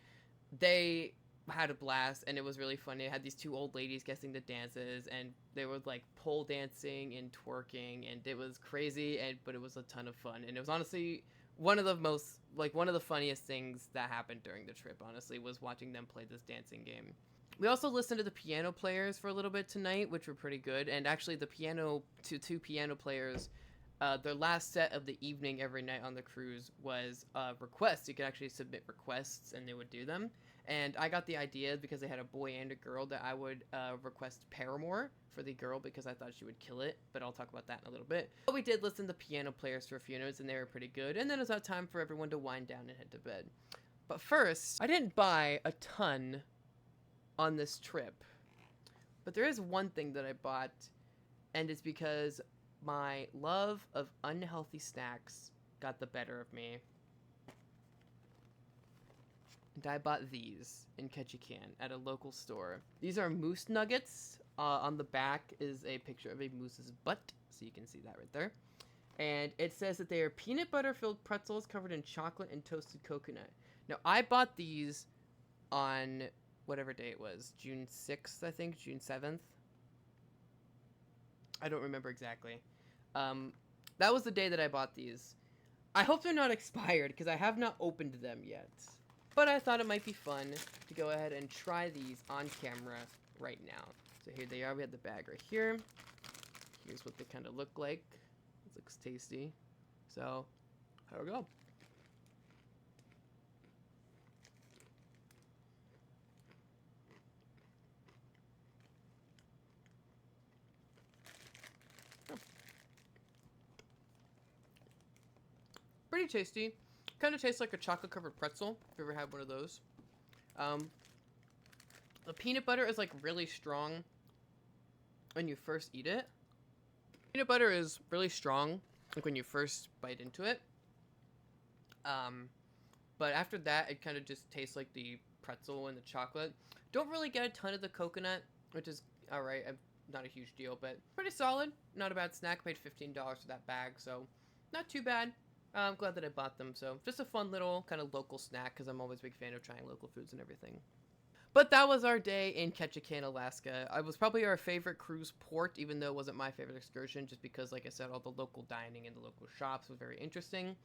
They had a blast, and it was really funny. I had these 2 old ladies guessing the dances, and they were like pole dancing and twerking, and it was crazy, but it was a ton of fun. And it was honestly one of the funniest things that happened during the trip, honestly, was watching them play this dancing game. We also listened to the piano players for a little bit tonight, which were pretty good. And actually, the two piano players, their last set of the evening every night on the cruise was requests. You could actually submit requests, and they would do them. And I got the idea because they had a boy and a girl that I would request Paramore for the girl because I thought she would kill it. But I'll talk about that in a little bit. But we did listen to piano players for a few notes, and they were pretty good. And then it was about time for everyone to wind down and head to bed. But first, I didn't buy a ton on this trip, but there is one thing that I bought, and it's because my love of unhealthy snacks got the better of me, and I bought these in Ketchikan at a local store. These are moose nuggets. On the back is a picture of a moose's butt, so you can see that right there, and it says that they are peanut butter filled pretzels covered in chocolate and toasted coconut. Now I bought these on whatever day it was, June 6th, I think, June 7th. I don't remember exactly. That was the day that I bought these. I hope they're not expired because I have not opened them yet. But I thought it might be fun to go ahead and try these on camera right now. So here they are. We have the bag right here. Here's what they kind of look like. It looks tasty. So, here we go. Pretty tasty. Kind of tastes like a chocolate covered pretzel, if you ever had one of those. The peanut butter is like really strong when you first eat it. Peanut butter is really strong like when you first bite into it. But after that, it kind of just tastes like the pretzel and the chocolate. Don't really get a ton of the coconut, which is alright. Not a huge deal, but pretty solid. Not a bad snack. Paid $15 for that bag, so not too bad. I'm glad that I bought them, so just a fun little kind of local snack because I'm always a big fan of trying local foods and everything. But that was our day in Ketchikan, Alaska. It was probably our favorite cruise port, even though it wasn't my favorite excursion, just because, like I said, all the local dining and the local shops was very interesting.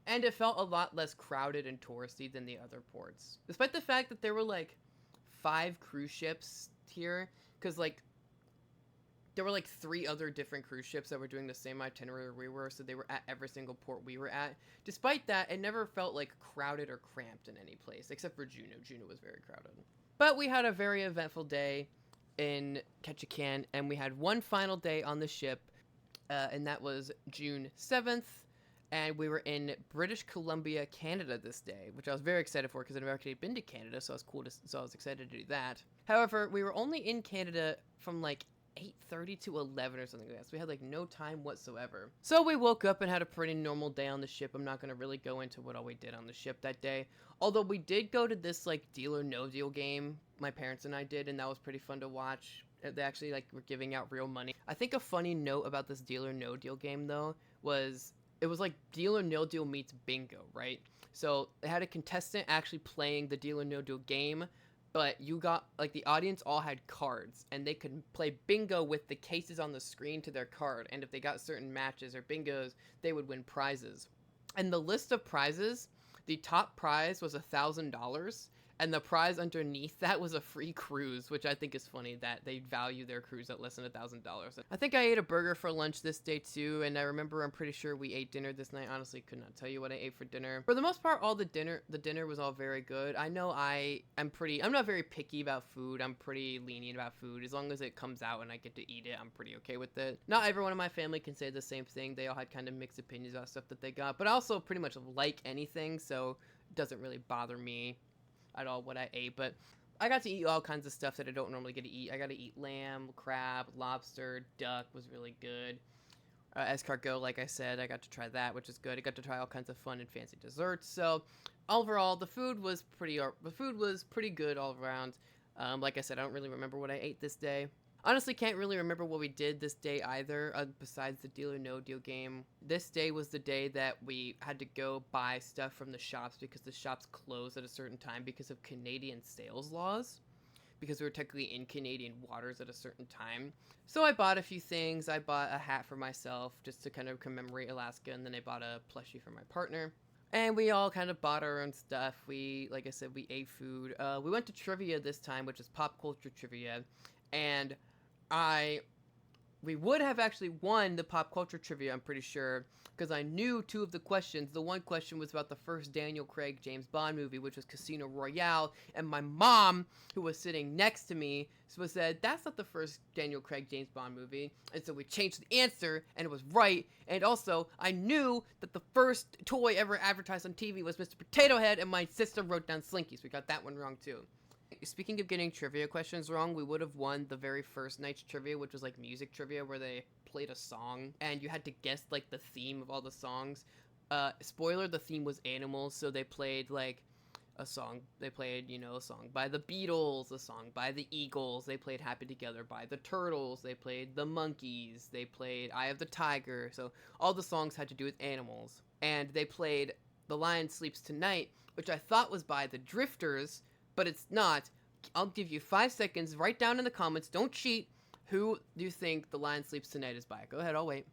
And it felt a lot less crowded and touristy than the other ports. Despite the fact that there were, like, 5 cruise ships here, because, like, there were like 3 other different cruise ships that were doing the same itinerary we were, so they were at every single port we were at. Despite that, it never felt like crowded or cramped in any place, except for Juneau. Juneau was very crowded. But we had a very eventful day in Ketchikan, and we had one final day on the ship, and that was June 7th. and we were in British Columbia, Canada this day, which I was very excited for because I've never actually been to Canada, so I was excited to do that. However, we were only in Canada from like 8:30 to 11 or something like that, so we had like no time whatsoever. So we woke up and had a pretty normal day on the ship. I'm not going to really go into what all we did on the ship that day, although we did go to this like Deal or No Deal game, my parents and I did, and that was pretty fun to watch. They actually like were giving out real money. I think a funny note about this Deal or No Deal game though was it was like Deal or No Deal meets bingo, right? So they had a contestant actually playing the Deal or No Deal game, but you got like the audience all had cards and they could play bingo with the cases on the screen to their card, and if they got certain matches or bingos, they would win prizes. And the list of prizes, the top prize was $1,000, and the prize underneath that was a free cruise, which I think is funny that they value their cruise at less than $1,000. I think I ate a burger for lunch this day too, and I remember I'm pretty sure we ate dinner this night. Honestly, could not tell you what I ate for dinner. For the most part, all the dinner was all very good. I know I'm not very picky about food. I'm pretty lenient about food. As long as it comes out and I get to eat it, I'm pretty okay with it. Not everyone in my family can say the same thing. They all had kind of mixed opinions about stuff that they got, but I also pretty much like anything, so it doesn't really bother me at all what I ate. But I got to eat all kinds of stuff that I don't normally get to eat. I got to eat lamb, crab, lobster, duck was really good. Escargot, like I said, I got to try that, which is good. I got to try all kinds of fun and fancy desserts. So overall, the food was pretty good all around. Like I said, I don't really remember what I ate this day. Honestly, can't really remember what we did this day either, besides the Deal or No Deal game. This day was the day that we had to go buy stuff from the shops because the shops closed at a certain time because of Canadian sales laws, because we were technically in Canadian waters at a certain time. So I bought a few things. I bought a hat for myself just to kind of commemorate Alaska, and then I bought a plushie for my partner. And we all kind of bought our own stuff. Like I said, we ate food. We went to trivia this time, which is pop culture trivia, and we would have actually won the pop culture trivia, I'm pretty sure, because I knew two of the questions. The one question was about the first Daniel Craig James Bond movie, which was Casino Royale, and my mom, who was sitting next to me, said, that's not the first Daniel Craig James Bond movie, and so we changed the answer, and it was right. And also, I knew that the first toy ever advertised on TV was Mr. Potato Head, and my sister wrote down Slinky, so we got that one wrong too. Speaking of getting trivia questions wrong, we would have won the very first night's trivia, which was like music trivia, where they played a song and you had to guess like the theme of all the songs. Spoiler, the theme was animals, so they played like a song. They played, a song by the Beatles, a song by the Eagles. They played Happy Together by the Turtles. They played the Monkees. They played Eye of the Tiger. So all the songs had to do with animals. And they played The Lion Sleeps Tonight, which I thought was by the Drifters, but it's not. I'll give you 5 seconds. Write down in the comments. Don't cheat. Who do you think The Lion Sleeps Tonight is by? Go ahead, I'll wait.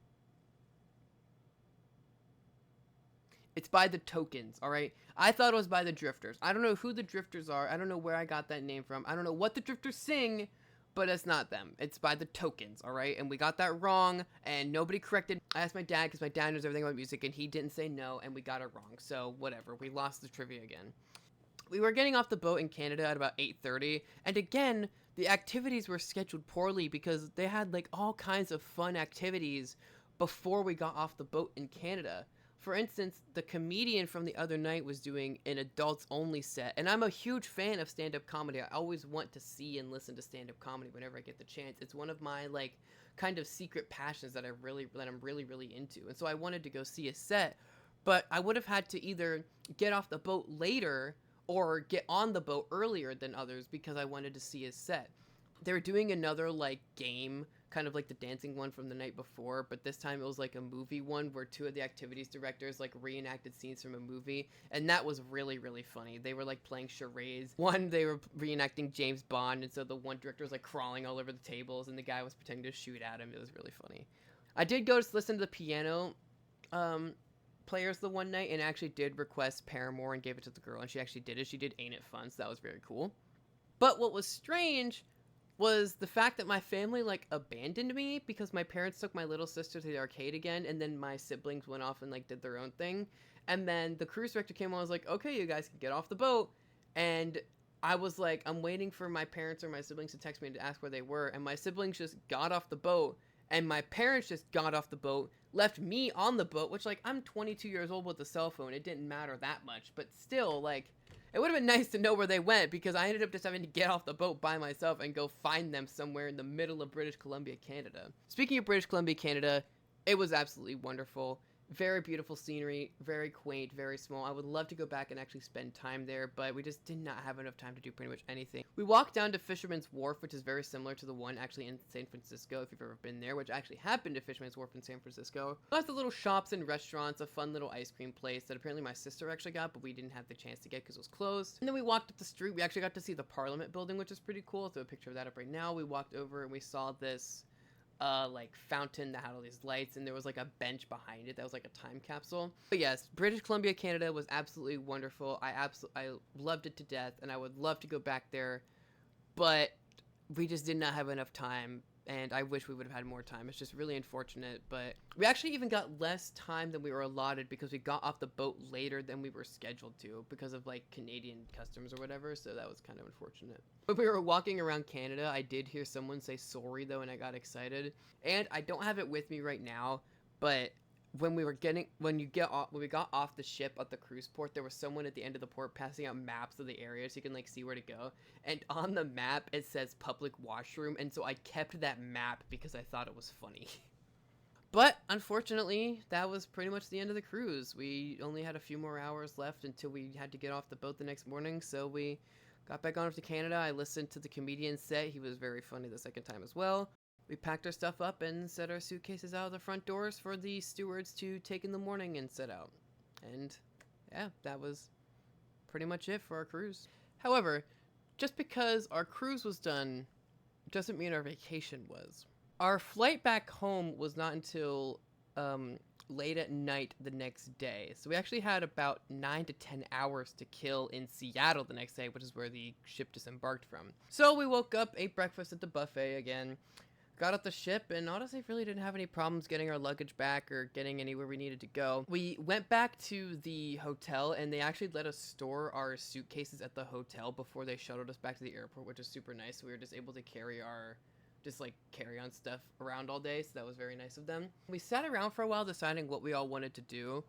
It's by the Tokens, alright? I thought it was by the Drifters. I don't know who the Drifters are. I don't know where I got that name from. I don't know what the Drifters sing, but it's not them. It's by the Tokens, alright? And we got that wrong, and nobody corrected. I asked my dad, because my dad knows everything about music, and he didn't say no, and we got it wrong. So, whatever. We lost the trivia again. We were getting off the boat in Canada at about 8:30, and again, the activities were scheduled poorly because they had like all kinds of fun activities before we got off the boat in Canada. For instance, the comedian from the other night was doing an adults only set, and I'm a huge fan of stand-up comedy. I always want to see and listen to stand-up comedy whenever I get the chance. It's one of my like kind of secret passions that I'm really into, and so I wanted to go see a set, but I would have had to either get off the boat later or get on the boat earlier than others because I wanted to see his set. They were doing another like game, kind of like the dancing one from the night before, but this time it was like a movie one where two of the activities directors like reenacted scenes from a movie, and that was really funny. They were like playing charades. One, they were reenacting James Bond, and so the one director was like crawling all over the tables and the guy was pretending to shoot at him. It was really funny. I did go to listen to the piano players the one night and actually did request Paramore and gave it to the girl, and she actually did it. She did Ain't It Fun, so that was very cool. But what was strange was the fact that my family like abandoned me because my parents took my little sister to the arcade again, and then my siblings went off and like did their own thing, and then the cruise director came on and was like, okay, you guys can get off the boat, and I was like, I'm waiting for my parents or my siblings to text me to ask where they were, and my siblings just got off the boat And my parents just got off the boat, left me on the boat, which, like, I'm 22 years old with a cell phone. It didn't matter that much. But still, like, it would have been nice to know where they went, because I ended up just having to get off the boat by myself and go find them somewhere in the middle of British Columbia, Canada. Speaking of British Columbia, Canada, it was absolutely wonderful. Very beautiful scenery, very quaint, very small. I would love to go back and actually spend time there, but we just did not have enough time to do pretty much anything. We walked down to Fisherman's Wharf, which is very similar to the one actually in San Francisco, if you've ever been there, which actually happened to Fisherman's Wharf in San Francisco. Lots of little shops and restaurants, a fun little ice cream place that apparently my sister actually got, but we didn't have the chance to get because it was closed. And then we walked up the street. We actually got to see the Parliament building, which is pretty cool. I'll throw a picture of that up right now. We walked over and we saw this like fountain that had all these lights, and there was like a bench behind it that was like a time capsule. But yes, British Columbia, Canada was absolutely wonderful. I loved it to death, and I would love to go back there, but we just did not have enough time, and I wish we would have had more time. It's just really unfortunate, but we actually even got less time than we were allotted because we got off the boat later than we were scheduled to because of like Canadian customs or whatever, so that was kind of unfortunate. When we were walking around Canada, I did hear someone say sorry though, and I got excited. And I don't have it with me right now, but when we got off the ship at the cruise port, there was someone at the end of the port passing out maps of the area so you can like see where to go. And on the map it says public washroom, and so I kept that map because I thought it was funny. But unfortunately, that was pretty much the end of the cruise. We only had a few more hours left until we had to get off the boat the next morning, so we got back on to Canada. I listened to the comedian set. He was very funny the second time as well. We packed our stuff up and set our suitcases out of the front doors for the stewards to take in the morning and set out. And yeah, that was pretty much it for our cruise. However, just because our cruise was done doesn't mean our vacation was. Our flight back home was not until late at night the next day. So we actually had about 9 to 10 hours to kill in Seattle the next day, which is where the ship disembarked from. So we woke up, ate breakfast at the buffet again, got off the ship, and honestly really didn't have any problems getting our luggage back or getting anywhere we needed to go. We went back to the hotel, and they actually let us store our suitcases at the hotel before they shuttled us back to the airport, which is super nice. So we were just able to carry on stuff around all day, so that was very nice of them. We sat around for a while deciding what we all wanted to do.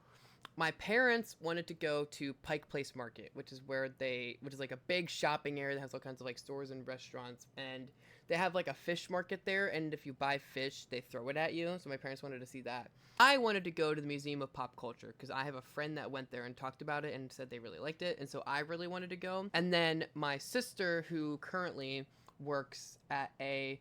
My parents wanted to go to Pike Place Market, which is like a big shopping area that has all kinds of like stores and restaurants, and they have like a fish market there, and if you buy fish, they throw it at you, so my parents wanted to see that. I wanted to go to the Museum of Pop Culture, because I have a friend that went there and talked about it and said they really liked it, and so I really wanted to go. And then my sister, who currently works at a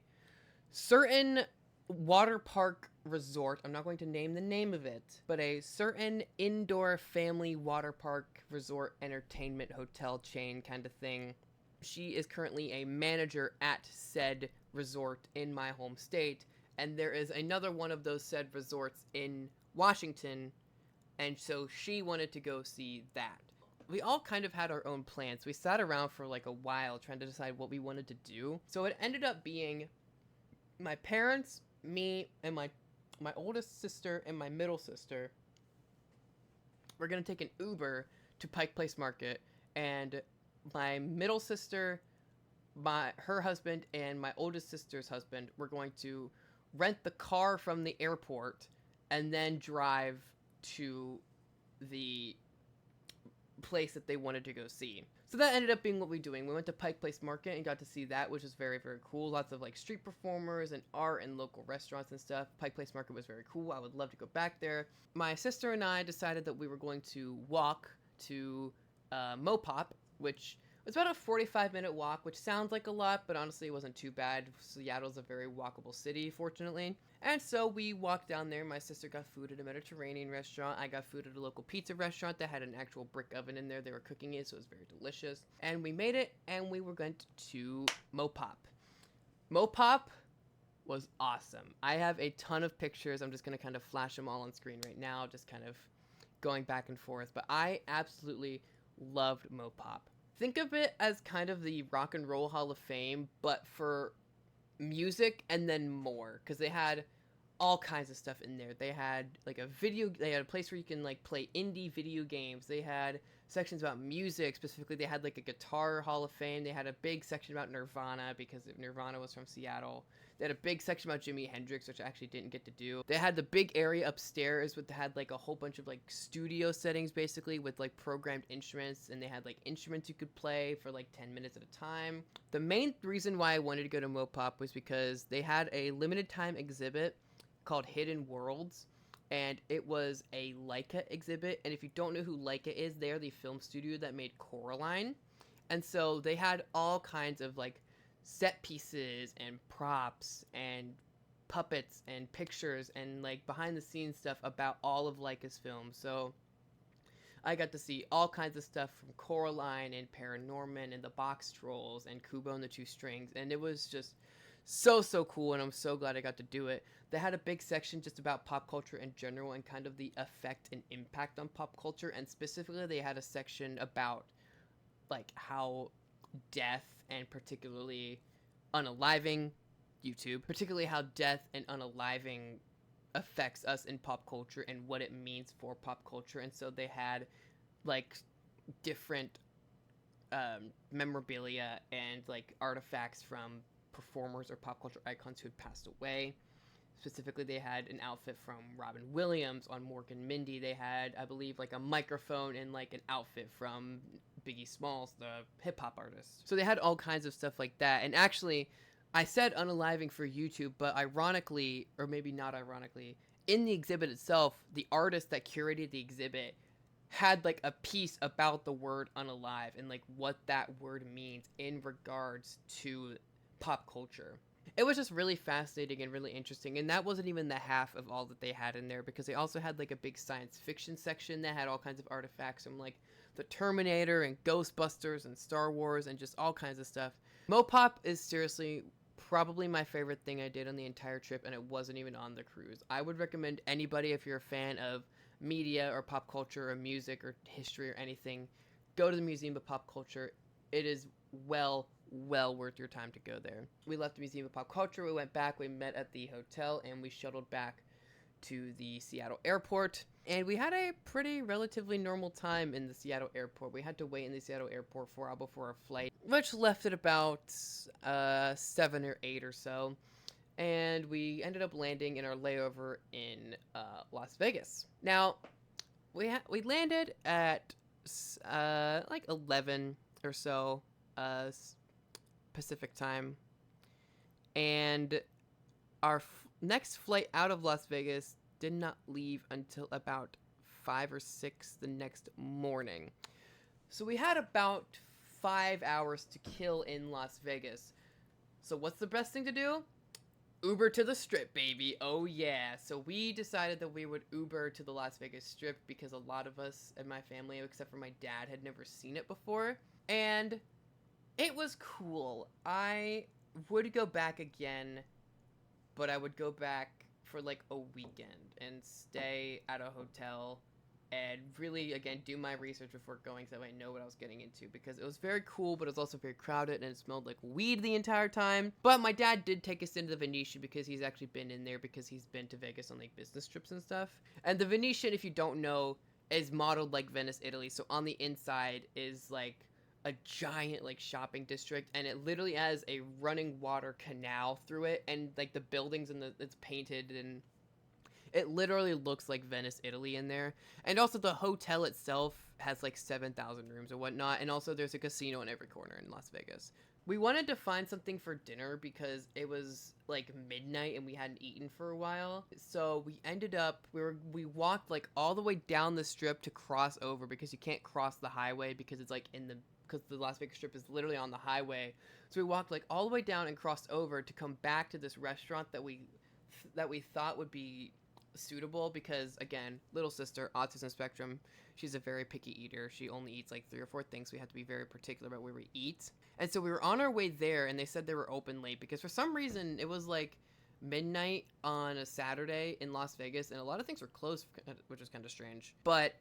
certain water park resort, I'm not going to name the name of it, but a certain indoor family water park resort entertainment hotel chain kind of thing. She is currently a manager at said resort in my home state, and there is another one of those said resorts in Washington, and so she wanted to go see that. We all kind of had our own plans. We sat around for like a while trying to decide what we wanted to do. So it ended up being my parents, me, and my oldest sister and my middle sister. We're gonna take an Uber to Pike Place Market, and my middle sister, her husband, and my oldest sister's husband were going to rent the car from the airport and then drive to the place that they wanted to go see. So that ended up being what we were doing. We went to Pike Place Market and got to see that, which was very, very cool. Lots of like street performers and art and local restaurants and stuff. Pike Place Market was very cool. I would love to go back there. My sister and I decided that we were going to walk to Mopop, which was about a 45-minute walk, which sounds like a lot, but honestly it wasn't too bad. Seattle's a very walkable city, fortunately. And so we walked down there. My sister got food at a Mediterranean restaurant. I got food at a local pizza restaurant that had an actual brick oven in there. They were cooking it, so it was very delicious. And we made it, and we were going to Mopop. Mopop was awesome. I have a ton of pictures. I'm just going to kind of flash them all on screen right now, just kind of going back and forth. But I absolutely loved Mopop. Think of it as kind of the Rock and Roll Hall of Fame, but for music and then more, because they had all kinds of stuff in there. They had like they had a place where you can like play indie video games. They had sections about music. Specifically, they had like a guitar hall of fame. They had a big section about Nirvana because Nirvana was from Seattle. They had a big section about Jimi Hendrix, which I actually didn't get to do. They had the big area upstairs with had like a whole bunch of like studio settings basically with like programmed instruments, and they had like instruments you could play for like 10 minutes at a time. The main reason why I wanted to go to Mopop was because they had a limited time exhibit called Hidden Worlds, and it was a Leica exhibit. And if you don't know who Leica is, they are the film studio that made Coraline. And so they had all kinds of like set pieces and props and puppets and pictures and like behind the scenes stuff about all of Leica's films. So I got to see all kinds of stuff from Coraline and Paranorman and the Box Trolls and Kubo and the Two Strings, and it was just so cool, and I'm so glad I got to do it. They had a big section just about pop culture in general and kind of the effect and impact on pop culture, and specifically they had a section about like how death and particularly unaliving YouTube, particularly how death and unaliving affects us in pop culture and what it means for pop culture. And so they had like different memorabilia and like artifacts from performers or pop culture icons who had passed away. Specifically, they had an outfit from Robin Williams on Mork and Mindy. They had, I believe, like a microphone and like an outfit from Biggie Smalls, the hip hop artist. So they had all kinds of stuff like that. And actually, I said unaliving for YouTube, but ironically, or maybe not ironically, in the exhibit itself, the artist that curated the exhibit had like a piece about the word unalive and like what that word means in regards to pop culture. It was just really fascinating and really interesting, and that wasn't even the half of all that they had in there, because they also had like a big science fiction section that had all kinds of artifacts from like the Terminator and Ghostbusters and Star Wars and just all kinds of stuff. Mopop is seriously probably my favorite thing I did on the entire trip, and it wasn't even on the cruise. I would recommend anybody, if you're a fan of media or pop culture or music or history or anything, go to the Museum of Pop Culture. It is well worth your time to go there. We left the Museum of Pop Culture, we went back, we met at the hotel, and we shuttled back to the Seattle airport. And we had a pretty relatively normal time in the Seattle airport. We had to wait in the Seattle airport for a while before our flight, which left at about 7 or 8 or so. And we ended up landing in our layover in Las Vegas. Now, we landed at like 11 or so Pacific time, and our next flight out of Las Vegas did not leave until about 5 or 6 the next morning. So we had about 5 hours to kill in Las Vegas. So what's the best thing to do? Uber to the Strip, baby. Oh yeah. So we decided that we would Uber to the Las Vegas Strip because a lot of us in my family, except for my dad, had never seen it before. And it was cool. I would go back again, but I would go back for like a weekend and stay at a hotel and really, again, do my research before going so I know what I was getting into, because it was very cool, but it was also very crowded and it smelled like weed the entire time. But my dad did take us into the Venetian because he's actually been in there because he's been to Vegas on like business trips and stuff. And the Venetian, if you don't know, is modeled like Venice, Italy. So on the inside is like a giant like shopping district, and it literally has a running water canal through it, and like the buildings and it's painted, and it literally looks like Venice, Italy in there. And also the hotel itself has like 7,000 rooms or whatnot, and also there's a casino in every corner in Las Vegas. We wanted to find something for dinner because it was like midnight and we hadn't eaten for a while. So we ended up, we walked like all the way down the Strip to cross over, because you can't cross the highway because it's like because the Las Vegas Strip is literally on the highway. So we walked like all the way down and crossed over to come back to this restaurant that we thought would be suitable, because again, little sister, autism spectrum, she's a very picky eater. She only eats like 3 or 4 things. We had to be very particular about where we eat. And so we were on our way there, and they said they were open late because for some reason it was like midnight on a Saturday in Las Vegas, and a lot of things were closed, which was kind of strange. But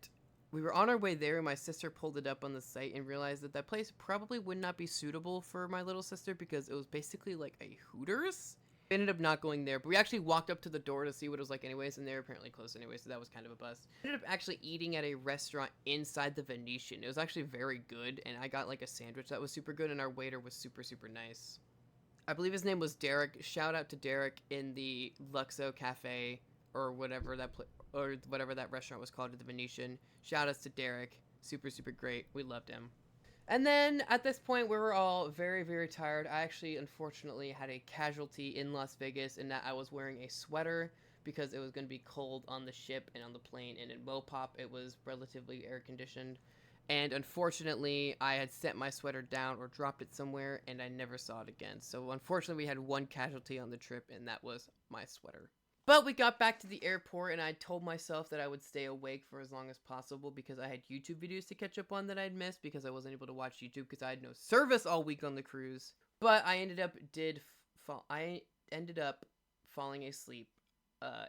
we were on our way there, and my sister pulled it up on the site and realized that place probably would not be suitable for my little sister because it was basically like a Hooters. We ended up not going there, but we actually walked up to the door to see what it was like anyways, and they were apparently closed anyway, so that was kind of a bust. We ended up actually eating at a restaurant inside the Venetian. It was actually very good, and I got like a sandwich that was super good, and our waiter was super, super nice. I believe his name was Derek. Shout out to Derek in the Luxo Cafe, or whatever that restaurant was called at the Venetian. Shout outs to Derek. Super, super great. We loved him. And then at this point, we were all very, very tired. I actually, unfortunately, had a casualty in Las Vegas in that I was wearing a sweater because it was going to be cold on the ship and on the plane. And in Mopop, it was relatively air conditioned. And unfortunately, I had set my sweater down or dropped it somewhere, and I never saw it again. So unfortunately, we had one casualty on the trip, and that was my sweater. But we got back to the airport, and I told myself that I would stay awake for as long as possible because I had YouTube videos to catch up on that I'd missed because I wasn't able to watch YouTube because I had no service all week on the cruise. But I ended up falling asleep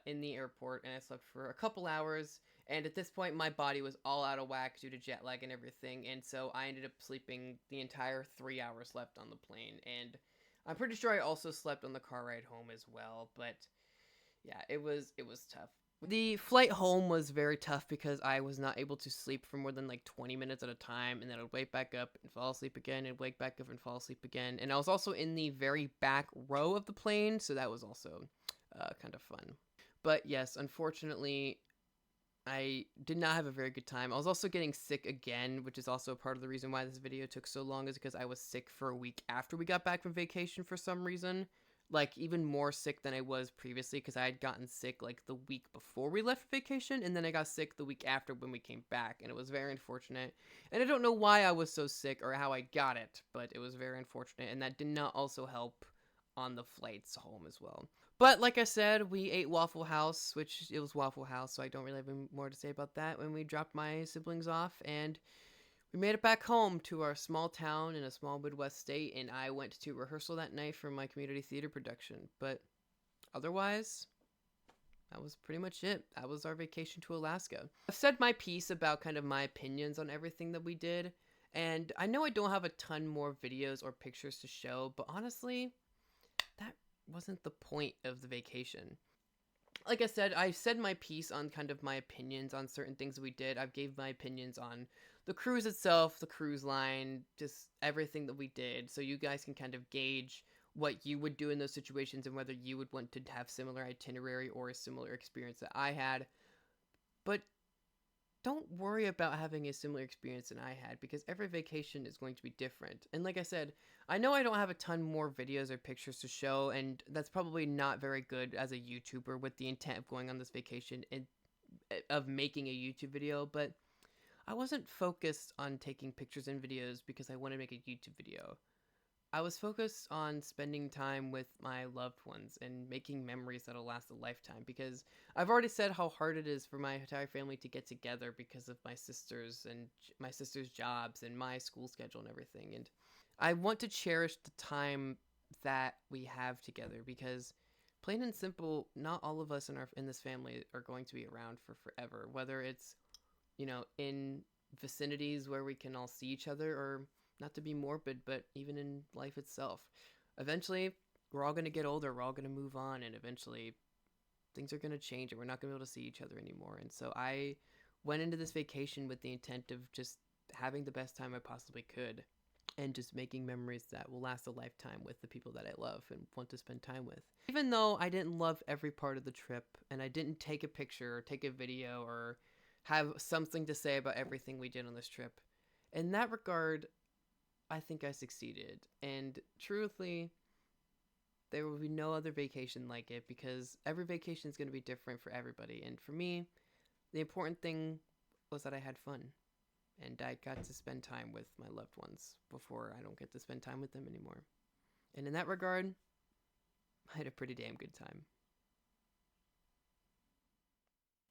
in the airport, and I slept for a couple hours. And at this point, my body was all out of whack due to jet lag and everything, and so I ended up sleeping the entire 3 hours left on the plane. And I'm pretty sure I also slept on the car ride home as well, but yeah, it was tough. The flight home was very tough because I was not able to sleep for more than like 20 minutes at a time, and then I'd wake back up and fall asleep again, and wake back up and fall asleep again. And I was also in the very back row of the plane, so that was also kind of fun. But yes, unfortunately, I did not have a very good time. I was also getting sick again, which is also part of the reason why this video took so long, is because I was sick for a week after we got back from vacation for some reason. Like, even more sick than I was previously, because I had gotten sick, like, the week before we left vacation, and then I got sick the week after when we came back, and it was very unfortunate. And I don't know why I was so sick or how I got it, but it was very unfortunate, and that did not also help on the flights home as well. But like I said, we ate Waffle House, which it was Waffle House, so I don't really have more to say about that when we dropped my siblings off, and we made it back home to our small town in a small Midwest state, and I went to rehearsal that night for my community theater production. But otherwise, that was pretty much it. That was our vacation to Alaska. I've said my piece about kind of my opinions on everything that we did, and I know I don't have a ton more videos or pictures to show, but honestly, that wasn't the point of the vacation. Like I said, I said my piece on kind of my opinions on certain things that we did. I've gave my opinions on the cruise itself, the cruise line, just everything that we did, so you guys can kind of gauge what you would do in those situations and whether you would want to have similar itinerary or a similar experience that I had. But don't worry about having a similar experience than I had, because every vacation is going to be different. And like I said, I know I don't have a ton more videos or pictures to show, and that's probably not very good as a YouTuber with the intent of going on this vacation and of making a YouTube video, but I wasn't focused on taking pictures and videos because I wanted to make a YouTube video. I was focused on spending time with my loved ones and making memories that'll last a lifetime, because I've already said how hard it is for my entire family to get together because of my sisters and my sister's jobs and my school schedule and everything. And I want to cherish the time that we have together, because plain and simple, not all of us in this family are going to be around for forever, whether it's, you know, in vicinities where we can all see each other, or not to be morbid, but even in life itself. Eventually, we're all going to get older, we're all going to move on, and eventually things are going to change and we're not going to be able to see each other anymore. And so I went into this vacation with the intent of just having the best time I possibly could, and just making memories that will last a lifetime with the people that I love and want to spend time with. Even though I didn't love every part of the trip, and I didn't take a picture or take a video or have something to say about everything we did on this trip, in that regard, I think I succeeded. And truthfully, there will be no other vacation like it, because every vacation is going to be different for everybody. And for me, the important thing was that I had fun, and I got to spend time with my loved ones before I don't get to spend time with them anymore. And in that regard, I had a pretty damn good time.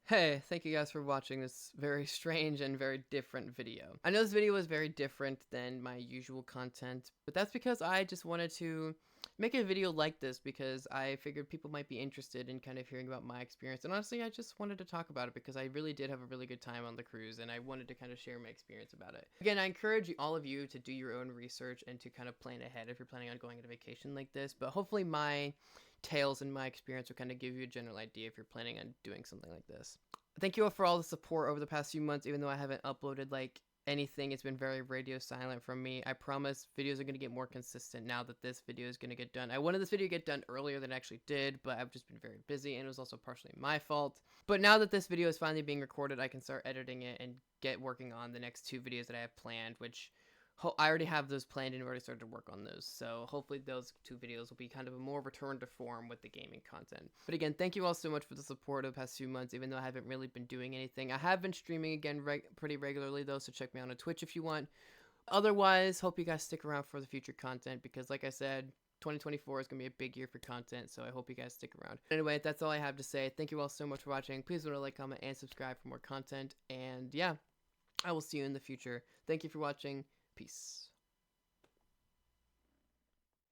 Hey, thank you guys for watching this very strange and very different video. I know this video was very different than my usual content, but that's because I just wanted to make a video like this because I figured people might be interested in kind of hearing about my experience. And honestly, I just wanted to talk about it because I really did have a really good time on the cruise and I wanted to kind of share my experience about it. Again, I encourage all of you to do your own research and to kind of plan ahead if you're planning on going on a vacation like this. But hopefully my tales and my experience will kind of give you a general idea if you're planning on doing something like this. Thank you all for all the support over the past few months, even though I haven't uploaded like anything. It's been very radio silent from me. I promise videos are going to get more consistent now that this video is going to get done. I wanted this video to get done earlier than I actually did, but I've just been very busy and it was also partially my fault. But now that this video is finally being recorded, I can start editing it and get working on the next 2 videos that I have planned, which I already have those planned and already started to work on those. So hopefully those 2 videos will be kind of a more return to form with the gaming content. But again, thank you all so much for the support of the past few months, even though I haven't really been doing anything. I have been streaming again pretty regularly though, so check me out on Twitch if you want. Otherwise, hope you guys stick around for the future content because like I said, 2024 is going to be a big year for content, so I hope you guys stick around. Anyway, that's all I have to say. Thank you all so much for watching. Please remember to like, comment, and subscribe for more content. And yeah, I will see you in the future. Thank you for watching. Peace.